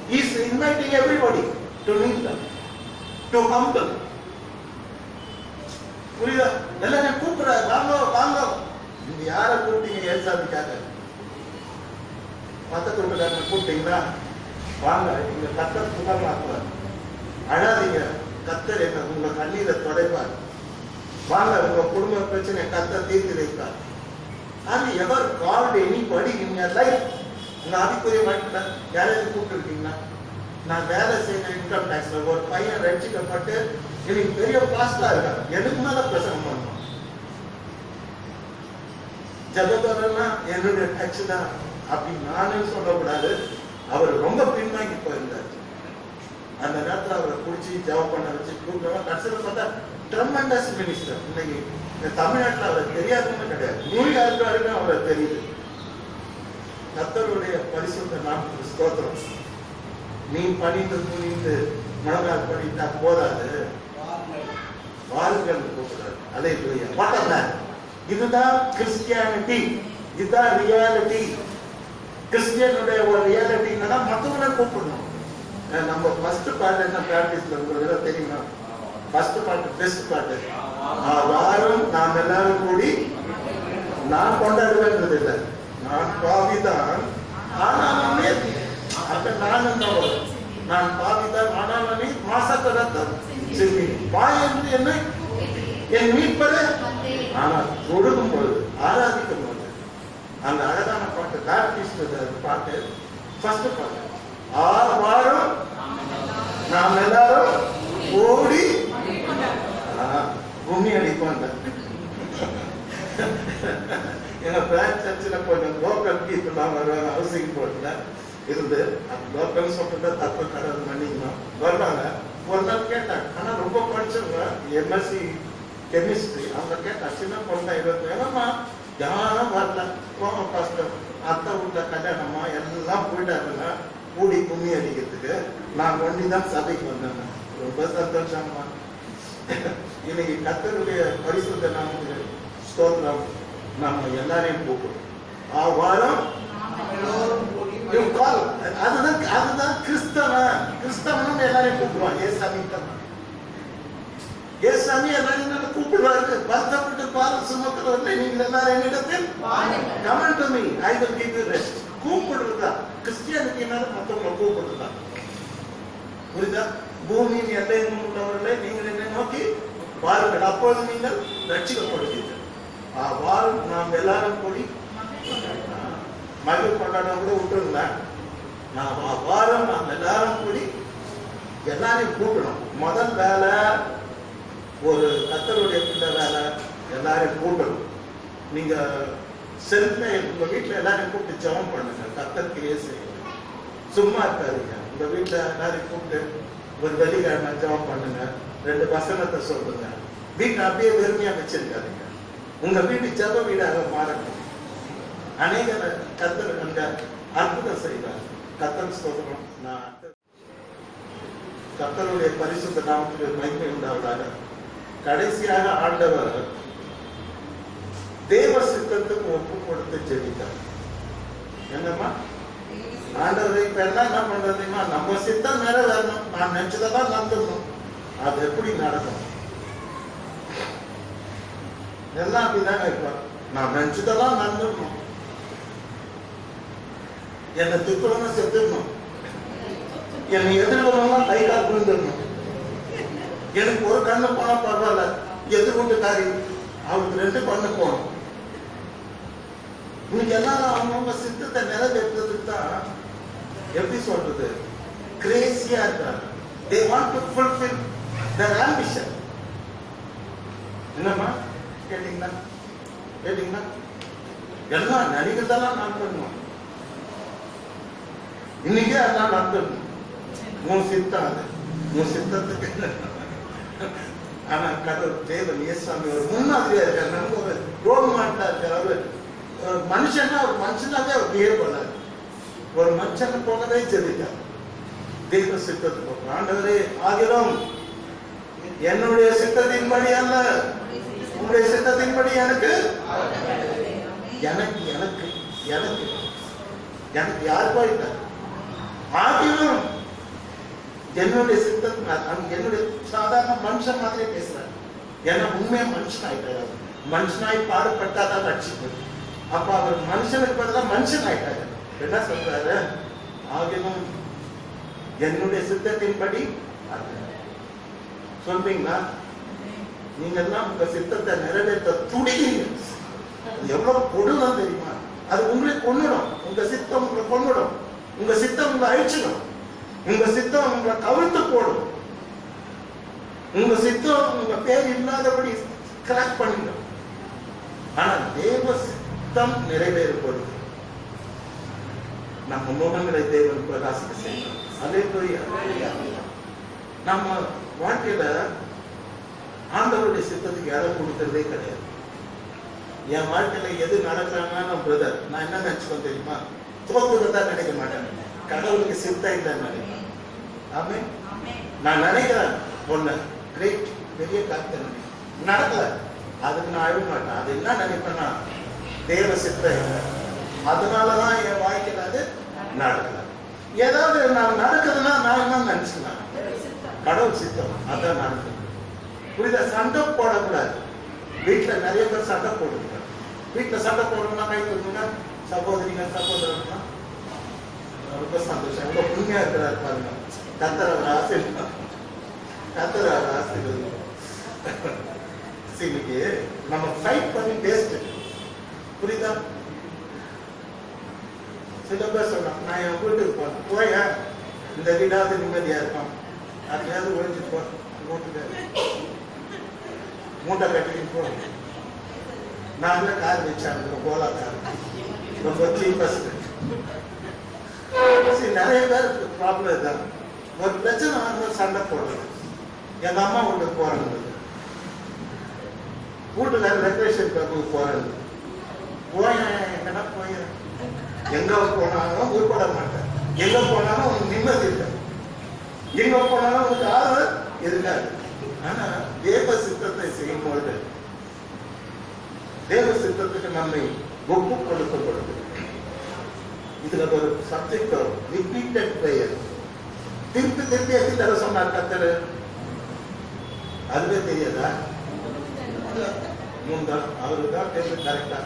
he is inviting everybody to kneel down, to humble. புரியுதா? எல்லாரும் கூப்பிடுறாரு, வாங்க வாங்க. நீங்க யாரை கூப்பிட்டீங்க? ஏசாதிக்காக பக்கத்து வீட்டுக்காரங்க கூப்பிட்டீங்களா? வாங்க, இங்க கர்த்தர் சுகமாக்குவார். அழாதீங்க, கர்த்தர் என்ன உங்க கண்ணீரை துடைப்பார். வாங்க, உங்க குடும்ப பிரச்சனை கர்த்தர் தீர்த்து வைப்பார். அது ever called anybody in your life. உங்க ஆதிக்குரிய வாழ்க்கையில யாரையும் கூப்பிட்டு இருக்கீங்களா? நான் வேலை செய்யற இன்கம் டாக்ஸ்ல ஒரு பையன் ரட்சிக்கப்பட்டு எனக்கு பெரிய பாஸ்டா இருக்காரு, எனக்கு மேல பிரசங்கம் பண்ணணும். ஜபதோரன்னா என்னுடைய டச் தான் அப்படின்னு நானே சொல்லக்கூடாது. அவர் ரொம்ப பின்வாங்கி போயிருந்தார். அந்த நேரத்தில் அவரை குடிச்சு ஜபம் பண்ண வச்சு கூப்பிடுவோம். கடைசியில் பார்த்தா ட்ரெமெண்டஸ் மினிஸ்டர். இன்னைக்கு தமிழ்நாட்டில் அவரை தெரியாதுன்னு கிடையாது, நியூயார்க்கு அவரை தெரியுது. கர்த்தருடைய பரிசுத்த நாமத்துக்கு ஸ்தோத்திரம். நீ பணிந்து குனிந்து முழங்கால் பண்ணிட்டா போதாது, வாருங்கள் கூப்பிடுறாரு. அல்லேலூயா. What are that? இதுதான் கிறிஸ்டியானிட்டி, இதுதான் ரியாலிட்டி. கிறிஸ்டியனுடைய ஒரு ரியாலிட்டி என்னன்னா மற்றவங்களை கூப்பிடணும். நம்ம ஃபர்ஸ்ட் பாட்டு என்ன பிராக்டிஸ்ல உங்களுக்கு தெரியுமா? ஃபர்ஸ்ட் பாட்டு பெஸ்ட் பாட்டு. வாரம் நாம் எல்லாரும் கூடி நான் கொண்டாடுவேன்றது இல்லை, நான் பாவிதான் ஆனாலுமே அப்ப நானும் தான் வரும். நான் பாவிதான் ஆனாலுமே மாசத்த ரத்தம் சிறுமி பாயன்று என்ன என் மீட்பது. ஆனால் தொழுகும் பொழுது ஆராதிக்கும் பொழுது அந்த அழகான பாட்டு பேப்டிஸ்ட் பாட்டு ஃபர்ஸ்ட் பாட்டு. வாரம் நாம் எல்லாரும் ஓடி கும்மி அடிப்போம். எங்க பிரான்ச் சர்ச்சில் கொஞ்சம் லோக்கல் கீர்த்தெல்லாம் வருவாங்க. ஹவுசிங் போர்ட்ல இருந்து லோக்கல் சொல்றத தப்பு கடவுள் மன்னிக்கணும் வருவாங்க. ஒரு நாள் கேட்டாங்க, ஆனா ரொம்ப படிச்சவங்க, எம்எஸ்சி கெமிஸ்ட்ரி. அவங்க கேட்டா சின்ன பொண்ணு 20 ஏமா யாரும் வரல, போங்க பாஸ்டர் அத்தை வீட்டுல கல்யாணமா எல்லாம் போயிட்டாருங்க கூடி கும்மி அடிக்கிறதுக்கு, நான் ஒண்டிதான் சபைக்கு வந்தேன். ரொம்ப சந்தோஷமா. இன்னைக்கு கர்த்தருடைய பரிசுத்த நாமத்துக்கு ஸ்தோத்திரம். நம்ம எல்லாரையும் கூப்பிடும். வாரம் அதுதான் கிறிஸ்தவனும் எல்லாரையும் கூப்பிடுவான். ஏசாமி எல்லாரையும் கூப்பிடுவாரு. வருத்தப்பட்டு பாரம் சுமக்கிறவர்களே நீங்கள் எல்லாரும் என்னிடத்தில் come unto me, I will give you rest. கூப்பிடுறதா கிறிஸ்டியானிட்டினால மற்றவங்களை கூப்பிடுறதா. புரியுதா? பூமியின் எல்லையில் உள்ளவர்களே நீங்கள் என்னை நோக்கி வாருங்கள், அப்பொழுது நீங்கள் ரட்சிக்கப்படுவீர்கள். வாரும் நாம் எல்லாரும் கூடி மகிழ் கொண்டாடம் கூட விட்டுருந்தேன். வாரம் நாம் எல்லாரும் கூடி எல்லாரையும் கூட்டணும். முதல் வேலை ஒரு கர்த்தருடைய பிள்ளை வேலை, எல்லாரையும் கூட்டணும். நீங்க செல்ஃபே உங்க வீட்டுல எல்லாரையும் கூப்பிட்டு ஜெபம் பண்ணுங்க, கர்த்தருக்கு இயேசு. சும்மா இருக்காதீங்க. உங்க வீட்டுல எல்லாரையும் கூப்பிட்டு ஒரு வெள்ளிக்கிழமை ஜெபம் பண்ணுங்க, 2 வசனத்தை சொல்லுங்க. வீட்டை அப்படியே வெறுமையா வச்சிருக்காதீங்க. உங்க வீட்டு ஜெப வீடாக மாறணும். அநேக கர்த்தர் அங்க அற்புதம் செய்வார். கர்த்தர் ஸ்தோத்திரம். கர்த்தருடைய பரிசுத்த நாமத்துக்கு மகிமை உண்டாவதாக. கடைசியாக ஆண்டவர் தேவ சித்தத்துக்கு ஒப்பு கொடுத்து ஜெபித்தார். என்னம்மா ஆண்டவரை இப்ப என்ன பண்றதுமா, நம்ம சித்தம் நிறைவேறணும். நான் நினைச்சதான் நடத்தணும். அது எப்படி நடக்கும்? எல்லாம் அப்படிதாங்க இருப்பார். நான் நினைச்சதெல்லாம் நடந்துடணும். என்னை திட்டணும், செத்துடணும். என்னை எதிர்கொள்ளலாம், கை கால் விழுந்துடணும். எனக்கு ஒரு கண்ணு போனா பரவாயில்ல, எதிர்கொண்டுக்காரி அவருக்கு 2 கண்ணு போகணும். இன்னைக்கு எல்லாரும் அவங்கவுங்க சித்தத்தை நிறைவேற்றுறதுக்கு தான் எப்படி சொல்றது, கிரேசியா இருக்காங்க. They want to fulfill their ambition. என்னம்மா கேட்டீங்களா? எல்லாம் நடிகர்தான் நடத்தணும். இன்னைக்கே அதான் நடத்தணும். உன் சித்தம் அது, உன் சித்தத்துக்கு. ஆனா கடவுள் தேவன் இயேசுசாமி ஒரு முன்மாதிரியா இருக்காரு. நமக்கு ஒரு ரோல் மாடலா இருக்காரு. அவரு ஒரு மனுஷனாவே அவர் பிஹேவ் பண்ணாரு. ஒரு மனுஷனை போகவே ஜெபித்தார். தேவ சித்தத்துக்கு ஆண்டவரே ஆகிலும் என்னுடைய சித்தத்தின்படி அல்ல, உங்களுடைய சித்தத்தின்படி எனக்கு எனக்கு எனக்கு எனக்கு எனக்கு யார் போயிட்டார்? ஆகிலும் என்னுடைய சித்தம், என்னுடைய சாதாரண மனுஷன் மாதிரி பேசுறாரு. ஏன்னா உண்மையா மனுஷன் ஆயிட்டாரு. மனுஷனாய் பாடுபட்டாதான் ரட்சிப்பு. அப்ப அவர் மனுஷனுக்கு பதிலா மனுஷன் ஆயிட்டாரு. என்ன சொல்றாரு? ஆகிலும் என்னுடைய சித்தத்தின்படி சொல்றீங்களா? நீங்க எல்லாம் உங்க சித்தத்தை நிறைவேற்ற துடிங்க. எவ்வளவு கொடுமை தெரியுமா? அது உங்களை கொன்னுடும். உங்க சித்தம் உங்களை கொன்னுடும். உங்க சித்தம் உங்களை அழிச்சிடும். உங்க சித்தம் உங்களை கவிழ்த்து போடும். உங்க சித்தம் உங்க பேர் இல்லாதபடி கிராக் பண்ணிடும். ஆனா தேவ சித்தம் நிறைவேறப்படுது. நம்ம முகங்களை தேவன் பிரகாசிக்க செய்யணும். அதே நம்ம வாழ்க்கையில ஆண்டவருடைய சித்தத்துக்கு இடம் கொடுக்கறதே கிடையாது. என் வாழ்க்கையில எது நடக்கிறாங்கன்னா பிரதர், நான் என்ன நினைச்சுக்கோ தெரியுமா? தோக்குறதா நினைக்க மாட்டேன். கடவுளுக்கு சித்தம் இல்லைன்னு நினைக்கிறேன். ஆமே நான் நினைக்கிறேன் ஒண்ணு கிரேட் பெரிய காத்து நடக்கல, அதுக்கு நான் அழுக மாட்டேன். அது என்ன நினைப்பேன்னா தேவ சித்தம் இல்லை, அதனாலதான் என் வாழ்க்கையில அது நடக்கல. ஏதாவது நான் நடக்குதுன்னா நான் என்ன நினைச்சுக்கலாம், கடவுள் சித்தம் அதான் நடக்குது. புரியுதா? சண்டை போடக்கூடாது. வீட்டுல நிறைய பேர் சண்டை போடுங்க. வீட்டுல சண்டை போடணும்னா கை கொடுங்க. சகோதரிங்க சகோதரன்னா ரொம்ப சந்தோஷம். எவ்வளவு புண்ணியா இருக்கிறாரு பாருங்க. கத்தர் ஆசீர்வாதம், கத்தர் ஆசீர்வாதம். இன்னைக்கு நம்ம ஃபைட் பண்ணி பேஸ்ட். புரியுதா? சில பேர் சொன்னாங்க, நான் என் வீட்டுக்கு போனேன், போயா இந்த வீடாவது நிம்மதியா இருப்பான், அதுலையாவது ஒழிஞ்சிட்டு போ, மூட்டை கட்டிக்கிட்டு போ. நாங்களே கார் வச்சாங்க, கோலா கார், ரொம்ப சீப்பஸ்ட். நிறைய பேருக்கு ப்ராப்ளம் இதுதான். ஒரு பிரச்சனை வந்து சண்டை போடுறது. எங்க அம்மா வீட்டுக்கு போறது, வீட்டுல ரெக்ரேஷன் கிளப்புக்கு போறது, எங்கன்னா போய் எங்க போனாலும் உருப்பட மாட்டேன். எங்க போனாலும் உனக்கு நிம்மதி இல்லை, எங்க போனாலும் உனக்கு ஆறுதல் இருக்காது. ஆனா தேவ சித்தத்தை செய்யும் பொழுது தேவ சித்தத்துக்கு நம்மை ஒப்பு கொடுக்கப்படுது. இதுல ஒரு சப்ஜெக்ட் வரும், ரிப்பீட்டட் பிரேயர். திருப்பி திருப்பி எத்தனை தடவை சொன்னார் கர்த்தர்? அதுவே தெரியாதா? 3 தடவை. அவருக்கு தான் தெரியும் கரெக்டா.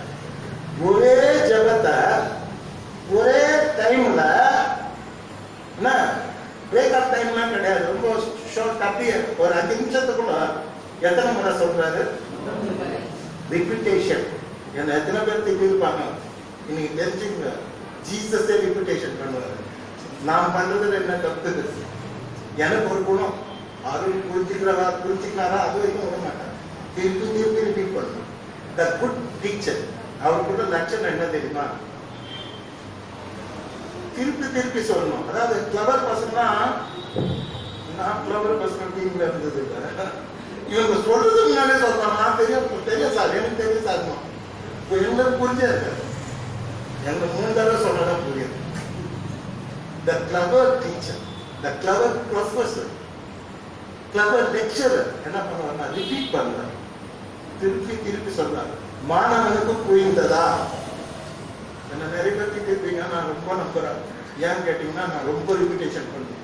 ஒரே ஜெபத்தை ஒரே டைம்ல, என்ன பிரேக்கப் டைம்லாம் கிடையாது, ரொம்ப ஷார்ட், அப்படியே ஒரு 5 நிமிஷத்துக்குள்ள எத்தனை முறை சொல்றாரு? ரிப்பீட்டேஷன். என்ன எத்தனை பேர் திட்டிருப்பாங்க? இன்னைக்கு தெரிஞ்சுங்க, ஜீசஸே ரிப்பீட்டேஷன் பண்ணுவாரு. நான் பண்றதுல என்ன தப்பு? எனக்கு ஒரு குணம், அருள் புரிஞ்சுக்கிறாரா அது வரைக்கும் விட மாட்டார். திருப்பி திருப்பி ரிப்பீட் பண்ணணும். த குட் டீச்சர், அவருக்குள்ள லட்சணம் என்ன தெரியுமா? திருப்பி திருப்பி சொல்லணும். அதாவது கிளவர் பசங்கன்னா, நான் கிளவர் பசங்க டீம்ல இருந்தது இல்லை, இவங்க சொல்றதுக்கு முன்னாலே சொல்றாங்க, நான் தெரியும் சார், எனக்கு தெரியும் சார். இப்போ எங்களுக்கு புரிஞ்சே இருக்காது, எங்க 3 தடவை சொன்னதான் புரியுது. த கிளவர் டீச்சர், த கிளவர் ப்ரொஃபஸர், கிளவர் லெக்சரர் என்ன பண்ணுவாங்க? ரிப்பீட் பண்றாங்க, திருப்பி திருப்பி சொல்றாங்க. மாணவனுக்கு புரிந்ததா? என்ன நிறைய பேர் கேட்பீங்க, நான் ரொம்ப நம்புறேன். ஏன்னு கேட்டீங்கன்னா, நான் ரொம்ப ரிப்பீட்டேஷன் பண்ணுவேன்.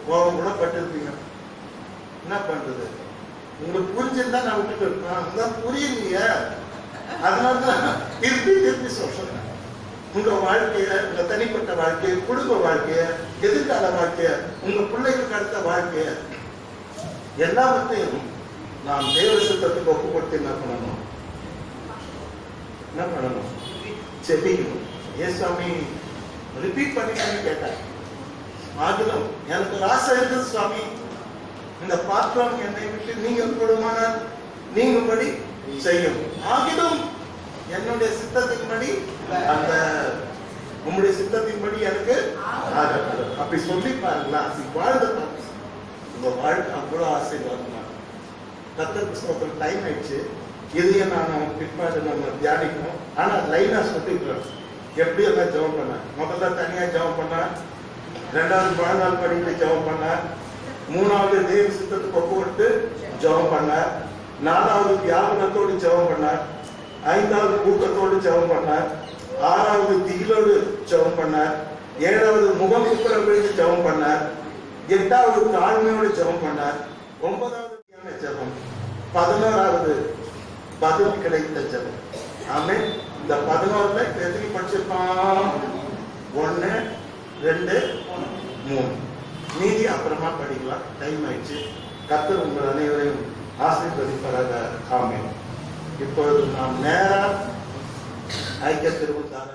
கோபம் கூட பட்டிருப்பீங்க. என்ன பண்றது? உங்களுக்கு புரிஞ்சிருந்தா நான் விட்டுட்டு இருப்பேன். புரியலையே, அதனாலதான் திருப்பி திருப்பி சொல்றேன். உங்க வாழ்க்கைய, உங்க தனிப்பட்ட வாழ்க்கைய, குடும்ப வாழ்க்கைய, எதிர்கால வாழ்க்கைய, உங்க பிள்ளைகளுக்கு அடுத்த வாழ்க்கைய, எல்லாவற்றையும் நாம் தேவ சித்தத்துக்கு ஒப்பு கொடுத்து என்ன பண்ணணும்? செபிக்கணும். ஏன் சுவாமி ரிப்பீட் பண்ணி கேட்டார். ஆகிலும் எனக்கு ஒரு ஆசை இருக்குது சுவாமி, இந்த பாத்திரம் என்னை விட்டு நீங்க கூடுமானால் நீங்கும்படி செய்யும். ஆகிலும் என்னுடைய சித்தத்தின்படி, அந்த உங்களுடைய சித்தத்தின்படி எனக்கு அப்படி சொல்லி பாருங்களா, அப்படி வாழ்ந்து பாருங்க. உங்க வாழ்க்கை அவ்வளவு ஆசீர்வாதமா. கர்த்தருக்கு ஸ்தோத்திரம். டைம் ஆயிடுச்சு. இதையும் நான் பிற்பாடு நம்ம தியானிக்கணும். ஆனா லைனா சொல்லிக்கிறோம். எப்படி எல்லாம் ஜெபம் பண்ண? முதல்ல தனியா ஜெபம் பண்ண, 2வது வாழ்நாள் படித்து ஜெபம் பண்ண, 3வது தேவ சித்தத்துக்கு ஒப்பு கொடுத்து ஜெபம் பண்ண, 4வது வியாபனத்தோடு ஜெபம் பண்ண, 5வது கூட்டத்தோடு ஜெபம் பண்ண, 6வது திகிலோடு ஜெபம் பண்ண, 7வது முகம் குப்புற விழுந்து ஜெபம் பண்ண, 8வது தாழ்மையோடு ஜெபம் பண்ண, 9வது தியான ஜெபம், 11வது பதில் கிடைத்த ஜெபம். ஆமென். இந்த 11ல எத்தனை படிச்சிருப்பான்? 1, 2, 3. மீதி அப்புறமா படிக்கலாம். டைம் ஆயிடுச்சு. கர்த்தர் உங்கள் அனைவரையும் ஆசீர்வதிப்பாராக. ஆமென். இப்பொழுது நாம் நேரா ஐக்கிய திருவுத்தார